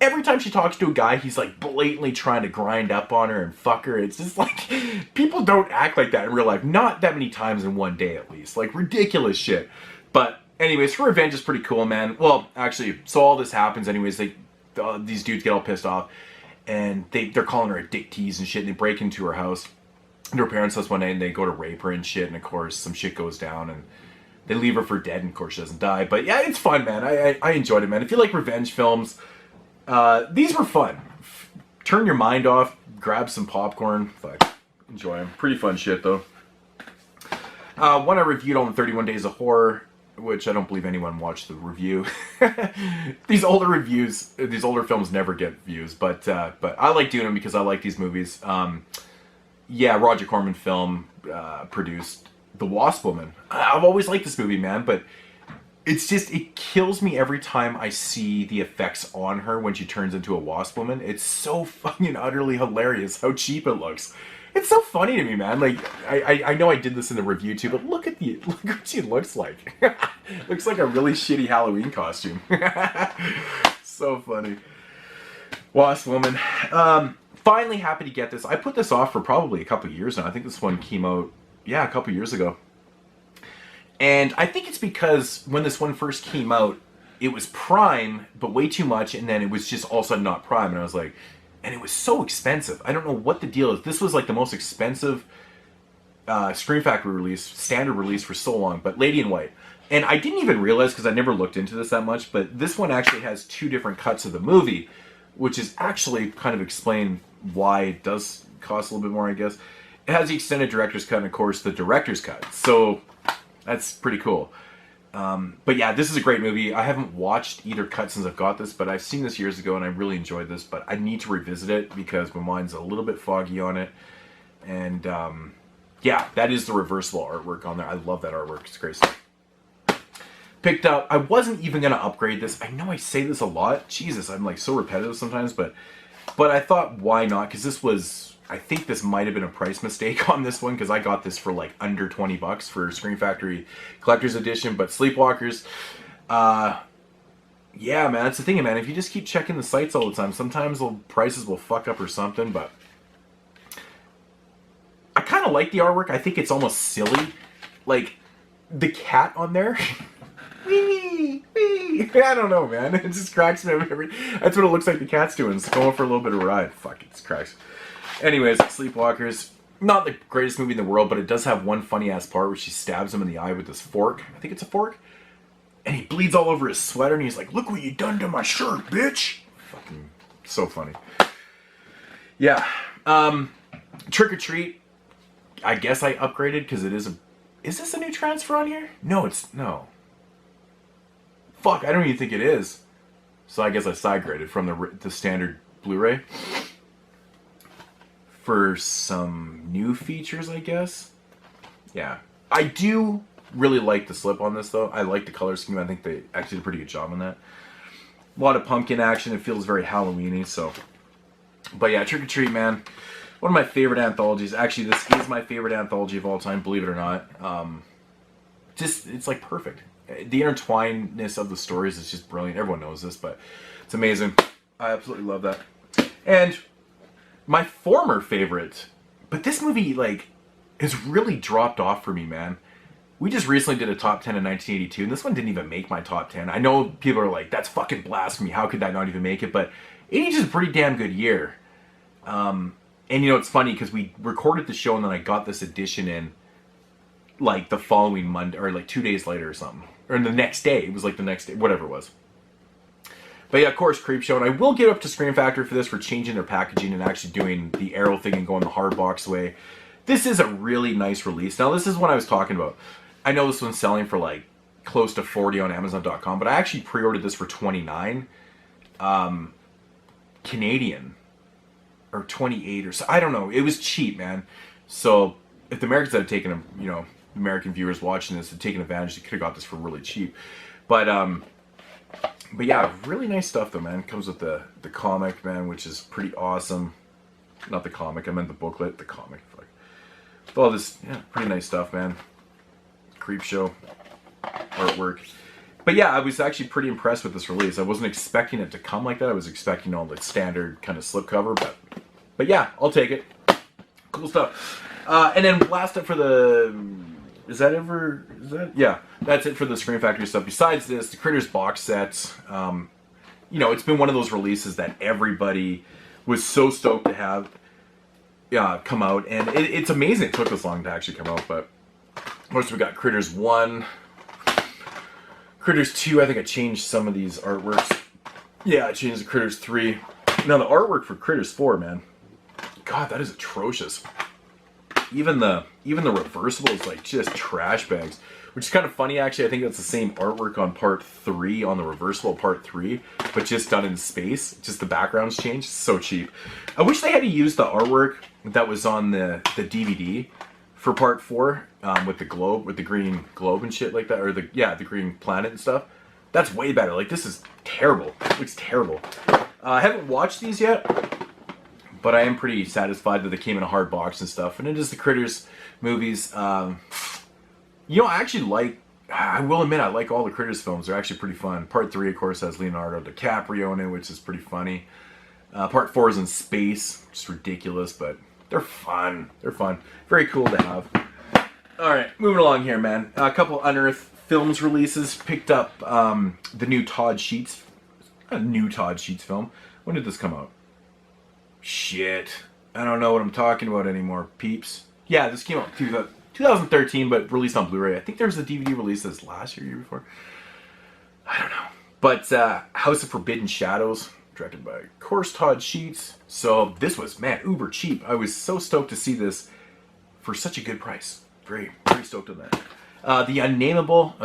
Every time she talks to a guy, he's like blatantly trying to grind up on her and fuck her. It's just like, people don't act like that in real life. Not that many times in one day, at least. Like, ridiculous shit. But anyways, her revenge is pretty cool, man. Well, actually, so all this happens anyways. These dudes get all pissed off, and they're calling her a dick tease and shit, and they break into her house, into her parents' house one night, and they go to rape her and shit, and of course, some shit goes down, and they leave her for dead, and of course she doesn't die. But yeah, it's fun, man. I enjoyed it, man. If you like revenge films, these were fun. Turn your mind off, grab some popcorn, enjoy them. Pretty fun shit, though. One I reviewed on 31 Days of Horror, which I don't believe anyone watched the review. These older films never get views, but I like doing them because I like these movies. Yeah, Roger Corman film produced The Wasp Woman. I've always liked this movie, man, but it's just, it kills me every time I see the effects on her when she turns into a wasp woman. It's so fucking utterly hilarious how cheap it looks. It's so funny to me, man. Like, I know I did this in the review too, but look what she looks like. Looks like a really shitty Halloween costume. So funny. Wasp Woman. Finally happy to get this. I put this off for probably a couple years now. I think this one came out, yeah, a couple years ago. And I think it's because when this one first came out, it was Prime, but way too much, and then it was just all of a sudden not Prime, and I was like, and it was so expensive. I don't know what the deal is. This was like the most expensive Scream Factory release, standard release for so long, but Lady in White. And I didn't even realize, because I never looked into this that much, but this one actually has two different cuts of the movie, which is actually kind of explain why it does cost a little bit more, I guess. It has the extended director's cut and, of course, the director's cut. So that's pretty cool. But yeah, this is a great movie. I haven't watched either cut since I've got this, but I've seen this years ago and I really enjoyed this, but I need to revisit it because my mind's a little bit foggy on it. And yeah, that is the reversible artwork on there. I love that artwork. It's great stuff. Picked up, I wasn't even going to upgrade this. I know I say this a lot. Jesus, I'm like so repetitive sometimes, but I thought, why not? Because this was, I think this might have been a price mistake on this one, because I got this for like under 20 bucks for Scream Factory Collector's Edition. But Sleepwalkers, yeah, man, that's the thing, man. If you just keep checking the sites all the time, sometimes the prices will fuck up or something. But I kind of like the artwork. I think it's almost silly. Like, the cat on there... Wee, wee. I don't know, man. It just cracks me up. That's what it looks like the cat's doing. It's going for a little bit of a ride. Fuck, it cracks. Anyways, Sleepwalkers. Not the greatest movie in the world, but it does have one funny-ass part where she stabs him in the eye with this fork. I think it's a fork. And he bleeds all over his sweater, and he's like, "Look what you done to my shirt, bitch." Fucking so funny. Yeah. Trick or Treat. I guess I upgraded because it is a... Is this a new transfer on here? No, it's... No. Fuck, I don't even think it is. So I guess I side-graded from the standard Blu-ray for some new features, I guess. Yeah. I do really like the slip on this, though. I like the color scheme. I think they actually did a pretty good job on that. A lot of pumpkin action. It feels very Halloween-y, so... But yeah, Trick or Treat, man. One of my favorite anthologies. Actually, this is my favorite anthology of all time, believe it or not. Just, it's like perfect. The intertwinedness of the stories is just brilliant. Everyone knows this, but it's amazing. I absolutely love that. And my former favorite, but this movie, like, has really dropped off for me, man. We just recently did a top 10 in 1982, and this one didn't even make my top 10. I know people are like, that's fucking blasphemy. How could that not even make it? But 82 is a pretty damn good year. And you know, it's funny because we recorded the show and then I got this edition in like the following Monday, or like 2 days later or something. Or the next day. It was like the next day, whatever it was. But yeah, of course, Creepshow. And I will get up to Scream Factory for this, for changing their packaging and actually doing the arrow thing and going the hard box way. This is a really nice release. Now, this is what I was talking about. I know this one's selling for like close to 40 on Amazon.com, but I actually pre-ordered this for 29 Canadian, or 28 or so. I don't know. It was cheap, man. So if the Americans had taken, you know, American viewers watching this had taken advantage, they could have got this for really cheap. But yeah, really nice stuff though, man. It comes with the comic, man, which is pretty awesome. Not the comic, I meant the booklet. The comic, fuck. With all this, yeah, pretty nice stuff, man. Creepshow artwork. But yeah, I was actually pretty impressed with this release. I wasn't expecting it to come like that. I was expecting all the standard kind of slipcover, but yeah, I'll take it. Cool stuff. And then last up for the... Yeah, that's it for the Scream Factory stuff. Besides this, the Critters box set, you know, it's been one of those releases that everybody was so stoked to have come out. And it's amazing it took this long to actually come out. But of course, we got Critters 1. Critters 2, I think I changed some of these artworks. Yeah, I changed the Critters 3. Now, the artwork for Critters 4, man. God, that is atrocious. Even the reversible is like just trash bags, which is kind of funny actually. I think that's the same artwork on part 3, on the reversible part 3, but just done in space. Just the backgrounds changed. So cheap. I wish they had to use the artwork that was on the DVD for part 4 with the globe, with the green globe and shit like that, or the green planet and stuff. That's way better. Like, this is terrible. It looks terrible. I haven't watched these yet, but I am pretty satisfied that they came in a hard box and stuff. And it is the Critters movies. You know, I will admit, I like all the Critters films. They're actually pretty fun. Part 3, of course, has Leonardo DiCaprio in it, which is pretty funny. Part 4 is in space. Just ridiculous, but they're fun. They're fun. Very cool to have. Alright, moving along here, man. A couple Unearthed Films releases. Picked up the new Todd Sheets. A new Todd Sheets film. When did this come out? Shit. I don't know what I'm talking about anymore, peeps. Yeah, this came out in 2013, but released on Blu-ray. I think there was a DVD release this last year, year before. I don't know. But House of Forbidden Shadows, directed by, of course, Todd Sheets. So this was, man, uber cheap. I was so stoked to see this for such a good price. Very, very stoked on that. The Unnameable.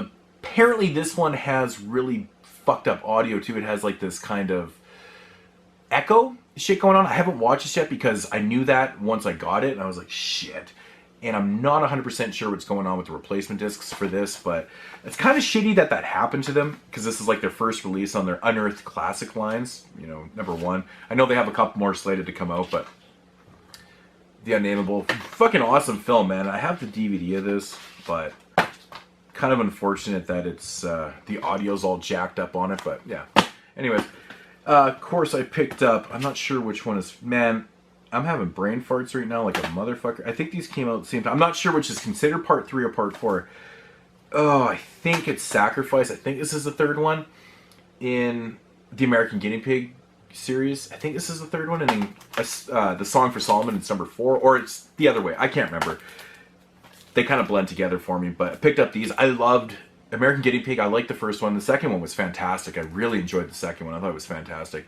Apparently this one has really fucked up audio too. It has like this kind of echo shit going on. I haven't watched this yet because I knew that once I got it and I was like, shit. And I'm not 100% sure what's going on with the replacement discs for this, but it's kind of shitty that that happened to them because this is like their first release on their Unearthed Classic lines, you know, #1. I know they have a couple more slated to come out, but The Unnameable, fucking awesome film, man. I have the DVD of this, but kind of unfortunate that it's the audio's all jacked up on it, but yeah. Anyways, of course I picked up, I'm not sure which one is, man, I'm having brain farts right now like a motherfucker. I think these came out at the same time. I'm not sure which is considered part 3 or part 4. Oh, I think it's Sacrifice. I think this is the third one in the American Guinea Pig series. I think this is the third one, and then the Song for Solomon is #4, or it's the other way. I can't remember. They kind of blend together for me, but I picked up these. I loved American Guinea Pig. I liked the first one. The second one was fantastic. I really enjoyed the second one. I thought it was fantastic.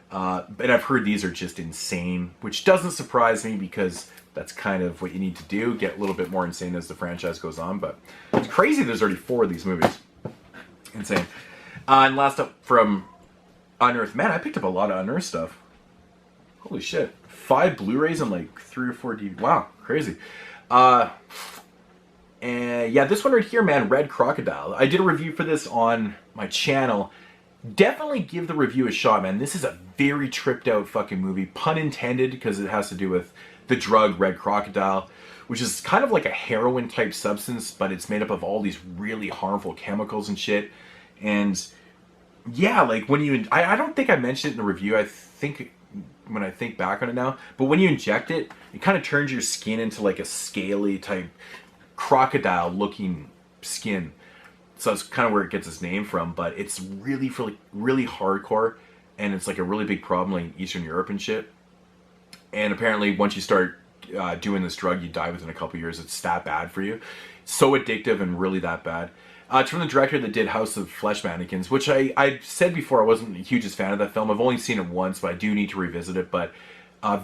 But I've heard these are just insane, which doesn't surprise me because that's kind of what you need to do, get a little bit more insane as the franchise goes on. But it's crazy there's already 4 of these movies. Insane. And last up from Unearthed. Man, I picked up a lot of Unearthed stuff. Holy shit. 5 Blu-rays and like 3 or 4 DVDs. Wow, crazy. And yeah, this one right here, man, Red Crocodile. I did a review for this on my channel. Definitely give the review a shot, man. This is a very tripped out fucking movie. Pun intended, because it has to do with the drug Red Crocodile, which is kind of like a heroin type substance, but it's made up of all these really harmful chemicals and shit. And yeah, like when you, I don't think I mentioned it in the review. I think when I think back on it now, but when you inject it, it kind of turns your skin into like a scaly type crocodile looking skin. So that's kind of where it gets its name from, but it's really, really, really hardcore, and it's like a really big problem like in Eastern Europe and shit. And apparently once you start doing this drug, you die within a couple years. It's that bad for you. So addictive and really that bad. It's from the director that did House of Flesh Mannequins, which I said before I wasn't the hugest fan of that film. I've only seen it once, but I do need to revisit it. But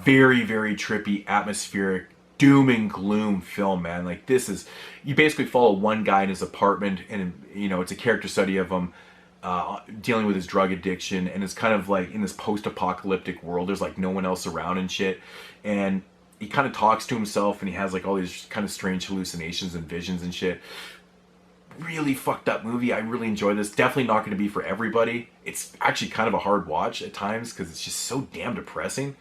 very, very trippy, atmospheric, doom and gloom film, man. Like, this is, you basically follow one guy in his apartment, and you know, it's a character study of him dealing with his drug addiction, and it's kind of like in this post-apocalyptic world. There's like no one else around and shit, and he kind of talks to himself, and he has like all these kind of strange hallucinations and visions and shit. Really fucked up movie. I really enjoy this. Definitely not going to be for everybody. It's actually kind of a hard watch at times because it's just so damn depressing.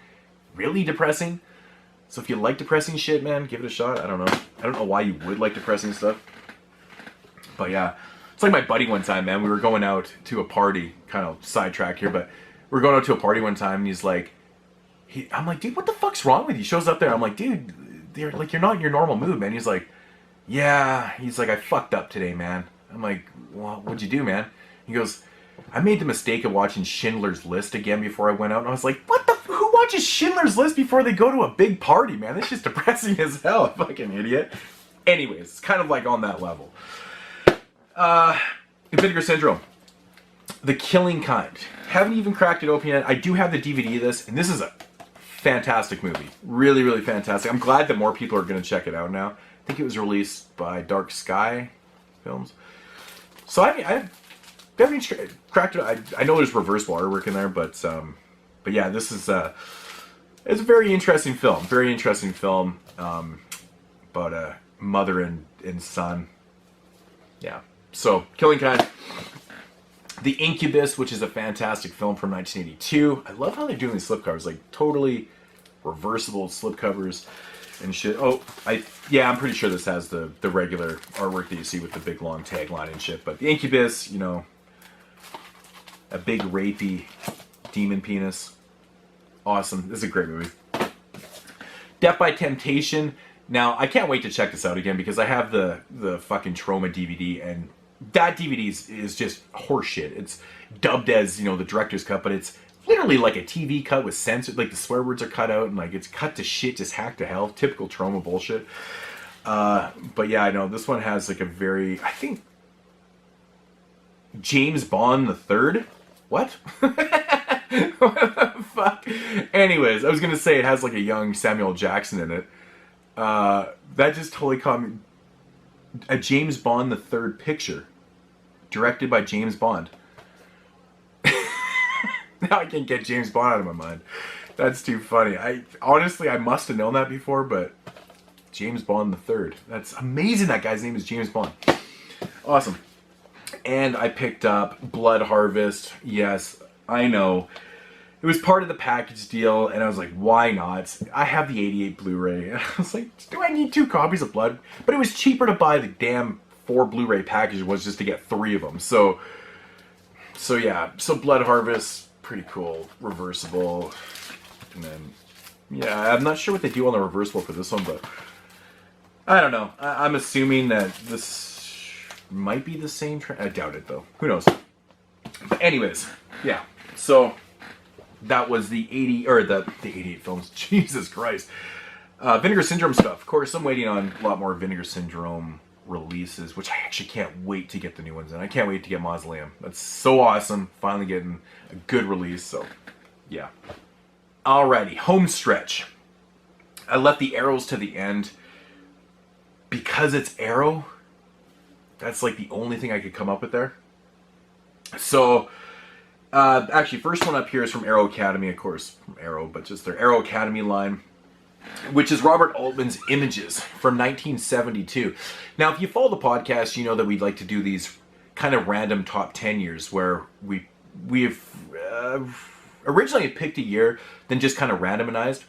Really depressing. So if you like depressing shit, man, give it a shot. I don't know. I don't know why you would like depressing stuff. But yeah, it's like my buddy one time, man. We were going out to a party, kind of sidetrack here, but we were going out to a party one time, and he's like, I'm like, dude, what the fuck's wrong with you? He shows up there. I'm like, dude, you're not in your normal mood, man. He's like, yeah. He's like, I fucked up today, man. I'm like, well, what'd you do, man? He goes, I made the mistake of watching Schindler's List again before I went out. And I was like, what the? Who watches Schindler's List before they go to a big party, man? That's just depressing as hell, fucking idiot. Anyways, it's kind of like on that level. Vinegar Syndrome. The Killing Kind. Haven't even cracked it open yet. I do have the DVD of this, and this is a fantastic movie. Really, really fantastic. I'm glad that more people are going to check it out now. I think it was released by Dark Sky Films. So I haven't even cracked it. I know there's reversible artwork in there, but yeah, this is it's a very interesting film. Very interesting film about a mother and son. Yeah. So Killing Kind. The Incubus, which is a fantastic film from 1982. I love how they're doing these slipcovers, like totally reversible slipcovers and shit. Oh, I'm pretty sure this has the regular artwork that you see with the big long tagline and shit. But The Incubus, you know, a big rapey demon penis. Awesome. This is a great movie. Death by Temptation. Now, I can't wait to check this out again because I have the fucking Trauma DVD, and that DVD is just horseshit. It's dubbed as, you know, the director's cut, but it's literally like a TV cut with censored, like the swear words are cut out and like it's cut to shit, just hacked to hell. Typical Trauma bullshit. But yeah, I know this one has like a very, I think, James Bond the Third. What? What the fuck? Anyways, I was gonna say it has like a young Samuel Jackson in it. That just totally caught me. A James Bond the Third picture, directed by James Bond. Now I can't get James Bond out of my mind. That's too funny. Honestly, I must have known that before, but James Bond the Third. That's amazing. That guy's name is James Bond. Awesome. And I picked up Blood Harvest. Yes, I know. It was part of the package deal, and I was like, why not? I have the 88 Blu-ray. And I was like, do I need 2 copies of Blood? But it was cheaper to buy the damn 4 Blu-ray package was just to get 3 of them. So yeah. So Blood Harvest, pretty cool. Reversible. And then, yeah, I'm not sure what they do on the reversible for this one, but I don't know. I'm assuming that this might be the same. I doubt it, though. Who knows? But anyways, yeah. So that was the 88 films. Jesus Christ. Vinegar Syndrome stuff. Of course, I'm waiting on a lot more Vinegar Syndrome releases, which I actually can't wait to get the new ones in. I can't wait to get Mausoleum. That's so awesome. Finally getting a good release, so yeah. Alrighty, home stretch. I left the Arrows to the end because it's Arrow. That's like the only thing I could come up with there. So actually, first one up here is from Arrow Academy, of course, from Arrow, but just their Arrow Academy line, which is Robert Altman's Images from 1972. Now, if you follow the podcast, you know that we'd like to do these kind of random top 10 years where we've originally picked a year, then just kind of randomized.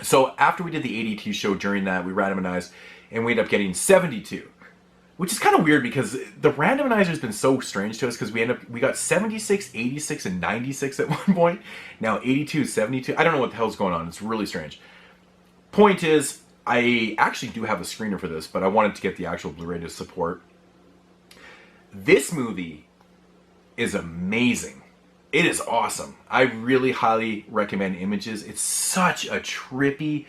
So after we did the 82 show, during that, we randomized, and we ended up getting 72. Which is kind of weird because the randomizer's been so strange to us because we got 76, 86, and 96 at one point. Now 82, 72. I don't know what the hell's going on. It's really strange. Point is, I actually do have a screener for this, but I wanted to get the actual Blu-ray to support. This movie is amazing. It is awesome. I really highly recommend Images. It's such a trippy,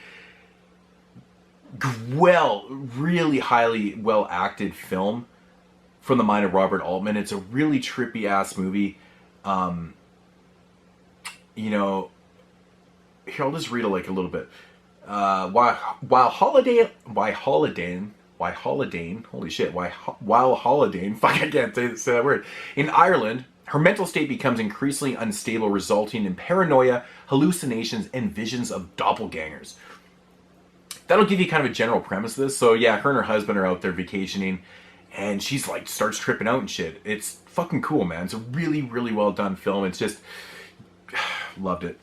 really highly well acted film from the mind of Robert Altman. It's a really trippy ass movie. You know, here I'll just read it like a little bit. While holidaying, fuck, I can't say that word, in Ireland, her mental state becomes increasingly unstable, resulting in paranoia, hallucinations, and visions of doppelgangers. That'll give you kind of a general premise of this. So yeah, her and her husband are out there vacationing, and she's like, starts tripping out and shit. It's fucking cool, man. It's a really, really well done film. It's just, loved it.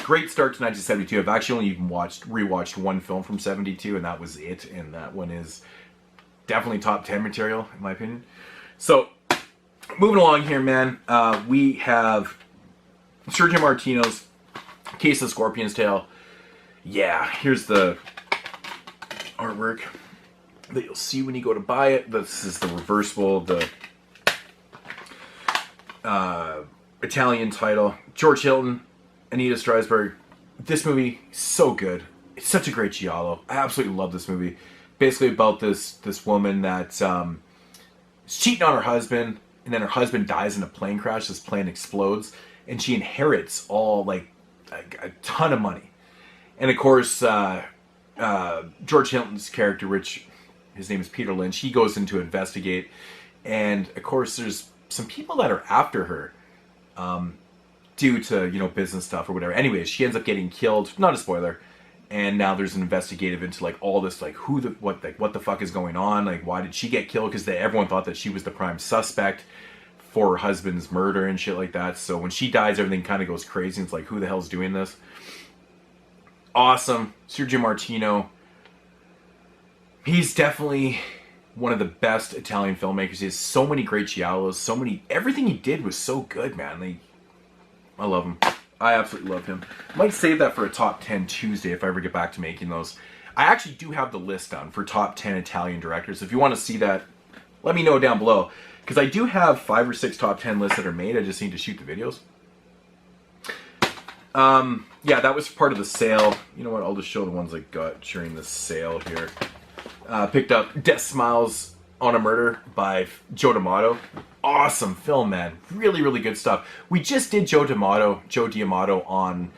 Great start to 1972. I've actually only even rewatched one film from 72, and that was it. And that one is definitely top 10 material, in my opinion. So, moving along here, man. We have Sergio Martino's Case of the Scorpion's Tail. Yeah, here's the artwork that you'll see when you go to buy it. This is the reversible, the Italian title. George Hilton, Anita Strasberg. This movie, so good. It's such a great giallo. I absolutely love this movie. Basically about this woman that's cheating on her husband, and then her husband dies in a plane crash. This plane explodes, and she inherits all like a ton of money. And of course, George Hilton's character, which his name is Peter Lynch, he goes in to investigate, and of course, there's some people that are after her. Due to, you know, business stuff or whatever. Anyways, she ends up getting killed. Not a spoiler. And now there's an investigative into like all this, like what the fuck is going on? Like, why did she get killed? Because everyone thought that she was the prime suspect for her husband's murder and shit like that. So when she dies, everything kind of goes crazy. It's like, who the hell's doing this? Awesome. Sergio Martino. He's definitely one of the best Italian filmmakers. He has so many great giallos. Everything he did was so good, man. Like, I love him. I absolutely love him. I might save that for a top 10 Tuesday if I ever get back to making those. I actually do have the list done for top 10 Italian directors. If you want to see that, let me know down below. Because I do have 5 or 6 top 10 lists that are made. I just need to shoot the videos. Yeah, that was part of the sale. You know what? I'll just show the ones I got during the sale here. Picked up Death Smiles on a Murder by Joe D'Amato. Awesome film, man. Really, really good stuff. We just did Joe D'Amato on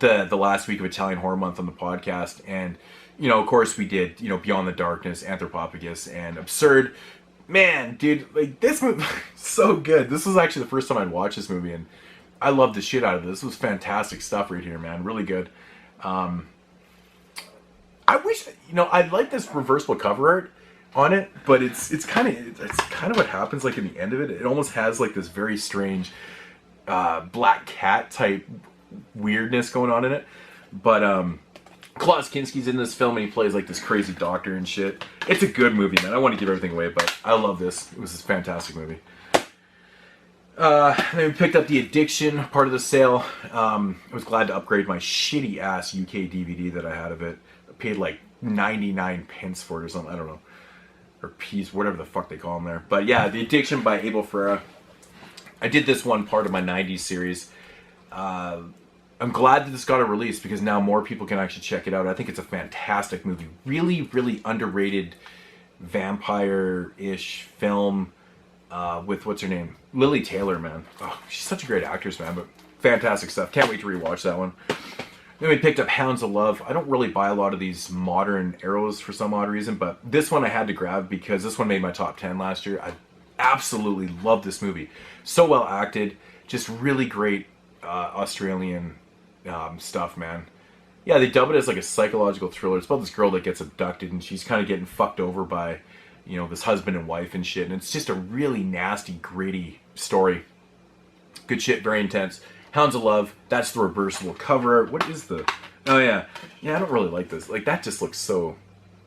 the last week of Italian Horror Month on the podcast. And, you know, of course we did, you know, Beyond the Darkness, Anthropophagus, and Absurd. Man, dude, like, this movie, so good. This was actually the first time I'd watched this movie, and I loved the shit out of this. This was fantastic stuff right here, man. Really good. I wish, you know, I like this reversible cover art on it, but it's kind of what happens like in the end of it. It almost has like this very strange Black Cat type weirdness going on in it. But Klaus Kinski's in this film, and he plays like this crazy doctor and shit. It's a good movie, man. I want to give everything away, but I love this. It was this fantastic movie. Then we picked up The Addiction, part of the sale. I was glad to upgrade my shitty ass UK DVD that I had of it. I paid like 99 pence for it or something. I don't know. Or P's, whatever the fuck they call them there. But yeah, The Addiction by Abel Ferrara. I did this one part of my 90s series. I'm glad that this got a release because now more people can actually check it out. I think it's a fantastic movie. Really, really underrated vampire-ish film with, what's her name? Lily Taylor, man. Oh, she's such a great actress, man. But fantastic stuff. Can't wait to rewatch that one. Then we picked up Hounds of Love. I don't really buy a lot of these modern Arrows for some odd reason, but this one I had to grab because this one made my top 10 last year. I absolutely love this movie. So well acted. Just really great Australian stuff, man. Yeah, they dub it as like a psychological thriller. It's about this girl that gets abducted and she's kind of getting fucked over by, you know, this husband and wife and shit. And it's just a really nasty, gritty story. Good shit, very intense. Hounds of Love, that's the reversible cover. What is the... Oh, yeah. Yeah, I don't really like this. Like, that just looks so...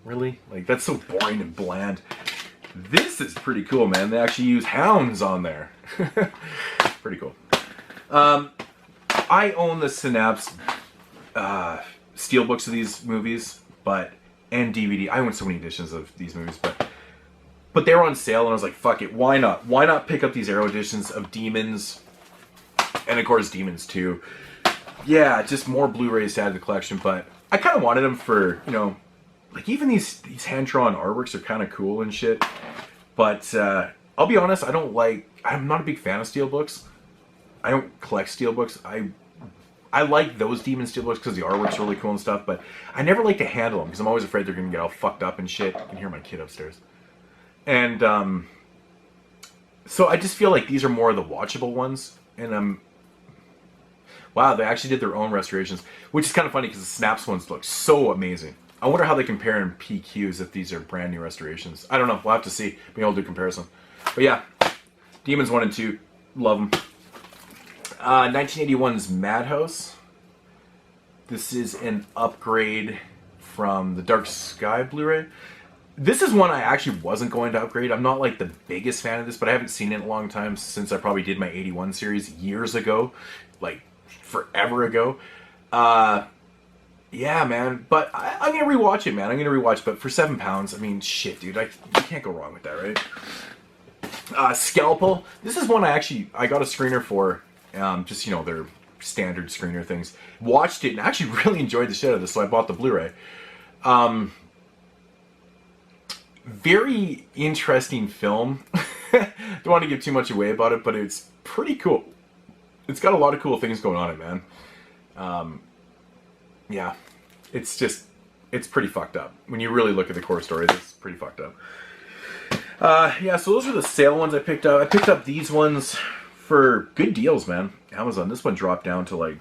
Really? Like, that's so boring and bland. This is pretty cool, man. They actually use hounds on there. Pretty cool. I own the Synapse steelbooks of these movies, and DVD. I own so many editions of these movies, but they were on sale, and I was like, fuck it, why not? Why not pick up these Arrow editions of Demons, And of course, Demons too. Yeah, just more Blu-rays to add to the collection, but I kind of wanted them for, you know, like even these hand-drawn artworks are kind of cool and shit. But I'll be honest, I'm not a big fan of steelbooks. I don't collect steelbooks. I like those Demon steelbooks because the artwork's really cool and stuff, but I never like to handle them because I'm always afraid they're going to get all fucked up and shit. You can hear my kid upstairs. And so I just feel like these are more of the watchable ones. And wow, they actually did their own restorations, which is kind of funny because the Snaps ones look so amazing. I wonder how they compare in PQs if these are brand new restorations. I don't know. We'll have to see. Maybe I'll do a comparison. But yeah, Demons 1 and 2, love them. 1981's Madhouse. This is an upgrade from the Dark Sky Blu-ray. This is one I actually wasn't going to upgrade. I'm not like the biggest fan of this, but I haven't seen it in a long time since I probably did my 81 series years ago. Like, forever ago. Yeah, man. But I'm going to rewatch it, man. I'm going to rewatch it. But for £7, I mean, shit, dude. You can't go wrong with that, right? Scalpel. This is one I got a screener for. Just, you know, their standard screener things. Watched it and actually really enjoyed the shit out of this, so I bought the Blu-ray. Very interesting film. Don't want to give too much away about it, but it's pretty cool. It's got a lot of cool things going on it, man. Yeah, it's pretty fucked up. When you really look at the core story, it's pretty fucked up. Yeah, so those are the sale ones I picked up. I picked up these ones for good deals, man. Amazon. This one dropped down to like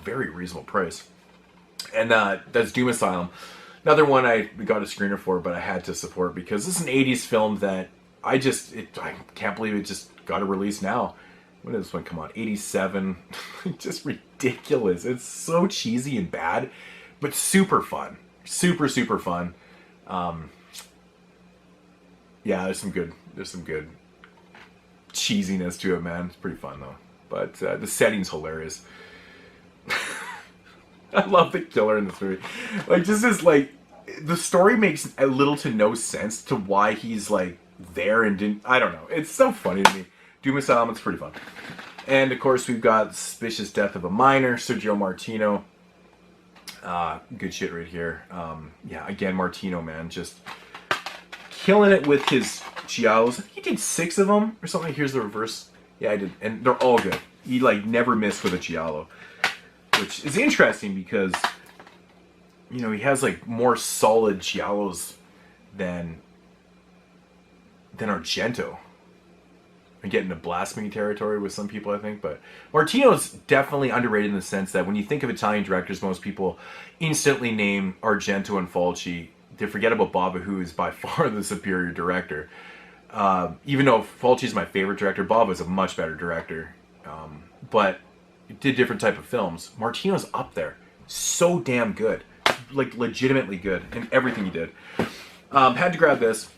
very reasonable price. And that's Doom Asylum. Another one I got a screener for, but I had to support because this is an 80s film that I can't believe it just got a release now. When did this one come out? 87. Just ridiculous. It's so cheesy and bad, but super fun. Super, super fun. Yeah, there's some good cheesiness to it, man. It's pretty fun though. But the setting's hilarious. I love the killer in this movie. Like, just this, like, the story makes a little to no sense to why he's like there and didn't. I don't know. It's so funny to me. Doom Asylum, it's pretty fun. And of course, we've got Suspicious Death of a Minor, Sergio Martino. Good shit right here. Yeah, again, Martino, man, just killing it with his giallos. I think he did 6 of them or something. Here's the reverse. Yeah, I did, and they're all good. He like never missed with a giallo, which is interesting because, you know, he has like more solid giallos than Argento. I'm getting into blasphemy territory with some people, I think, but Martino's definitely underrated in the sense that when you think of Italian directors, most people instantly name Argento and Fulci. They forget about Bava, who is by far the superior director. Even though Fulci's my favorite director, Bava is a much better director, but did different type of films. Martino's up there, so damn good, like legitimately good in everything he did. Had to grab this.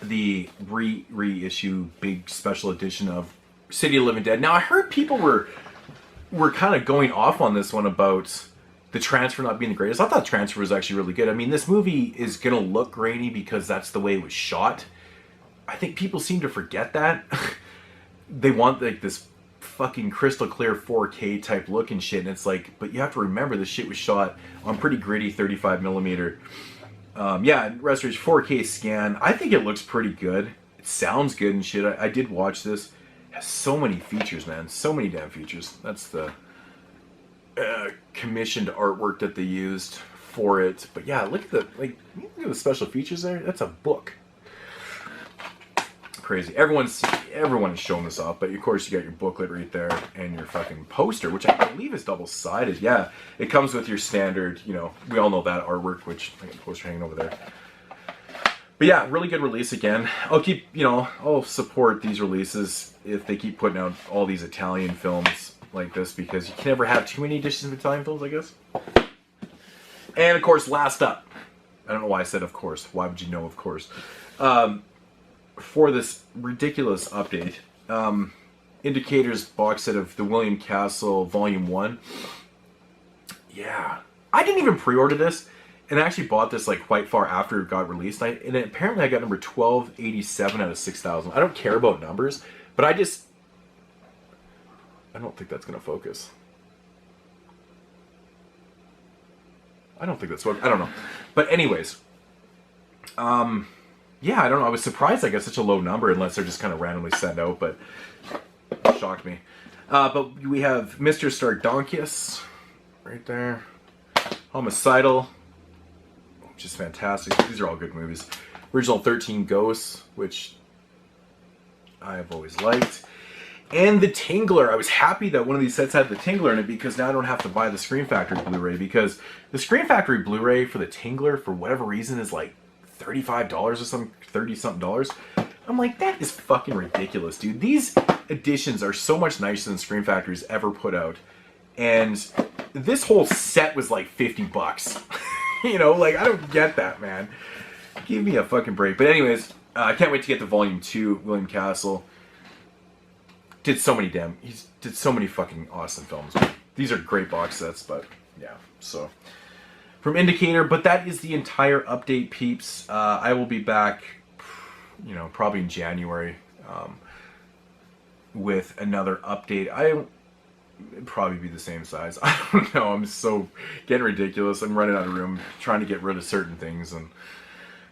The reissue big special edition of City of the Living Dead. Now I heard people were kind of going off on this one about the transfer not being the greatest. I thought the transfer was actually really good. I mean, this movie is gonna look grainy because that's the way it was shot. I think people seem to forget that. They want like this fucking crystal clear 4K type look and shit, and it's like, but you have to remember this shit was shot on pretty gritty 35mm. Yeah, restoration 4K scan. I think it looks pretty good. It sounds good and shit. I did watch this. It has so many features, man. So many damn features. That's the commissioned artwork that they used for it. But yeah, look at the special features there. That's a book. Crazy. Everyone is showing this off, but of course you got your booklet right there and your fucking poster, which I believe is double-sided. Yeah, it comes with your standard, you know, we all know that artwork, which I got a poster hanging over there. But yeah, really good release again. I'll support these releases if they keep putting out all these Italian films like this, because you can never have too many editions of Italian films, I guess. And of course, last up. I don't know why I said of course. Why would you know of course? For this ridiculous update, Indicators box set of the William Castle Volume 1. Yeah. I didn't even pre-order this, and I actually bought this like quite far after it got released. And apparently I got number 1287 out of 6,000. I don't care about numbers, but I don't think that's going to focus. I don't think that's what, I don't know. But anyways, yeah, I don't know. I was surprised I got such a low number, unless they're just kind of randomly sent out, but it shocked me. But we have Mr. Stardonkius right there. Homicidal, which is fantastic. These are all good movies. Original 13 Ghosts, which I have always liked. And The Tingler. I was happy that one of these sets had The Tingler in it, because now I don't have to buy the Scream Factory Blu-ray, because the Scream Factory Blu-ray for The Tingler, for whatever reason, is like $35 or something, 30-something dollars. I'm like, that is fucking ridiculous, dude. These editions are so much nicer than Scream Factory's ever put out. And this whole set was like 50 bucks. You know, like, I don't get that, man. Give me a fucking break. But anyways, I can't wait to get to Volume 2. William Castle did so many he did so many fucking awesome films. These are great box sets, but yeah, so from Indicator. But that is the entire update, peeps. I will be back, you know, probably in January, with another update. It'd probably be the same size. I don't know. I'm so getting ridiculous. I'm running out of room, trying to get rid of certain things,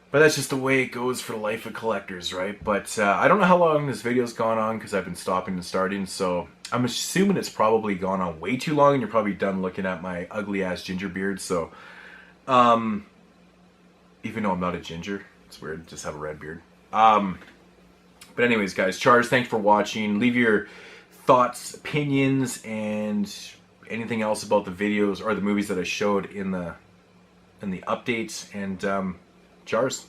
but that's just the way it goes for the life of collectors, right? But I don't know how long this video's gone on, because I've been stopping and starting, so I'm assuming it's probably gone on way too long, and you're probably done looking at my ugly-ass ginger beard, so even though I'm not a ginger, it's weird, just have a red beard. But anyways, guys, Charz, thanks for watching. Leave your thoughts, opinions, and anything else about the videos or the movies that I showed in the updates, and Charz.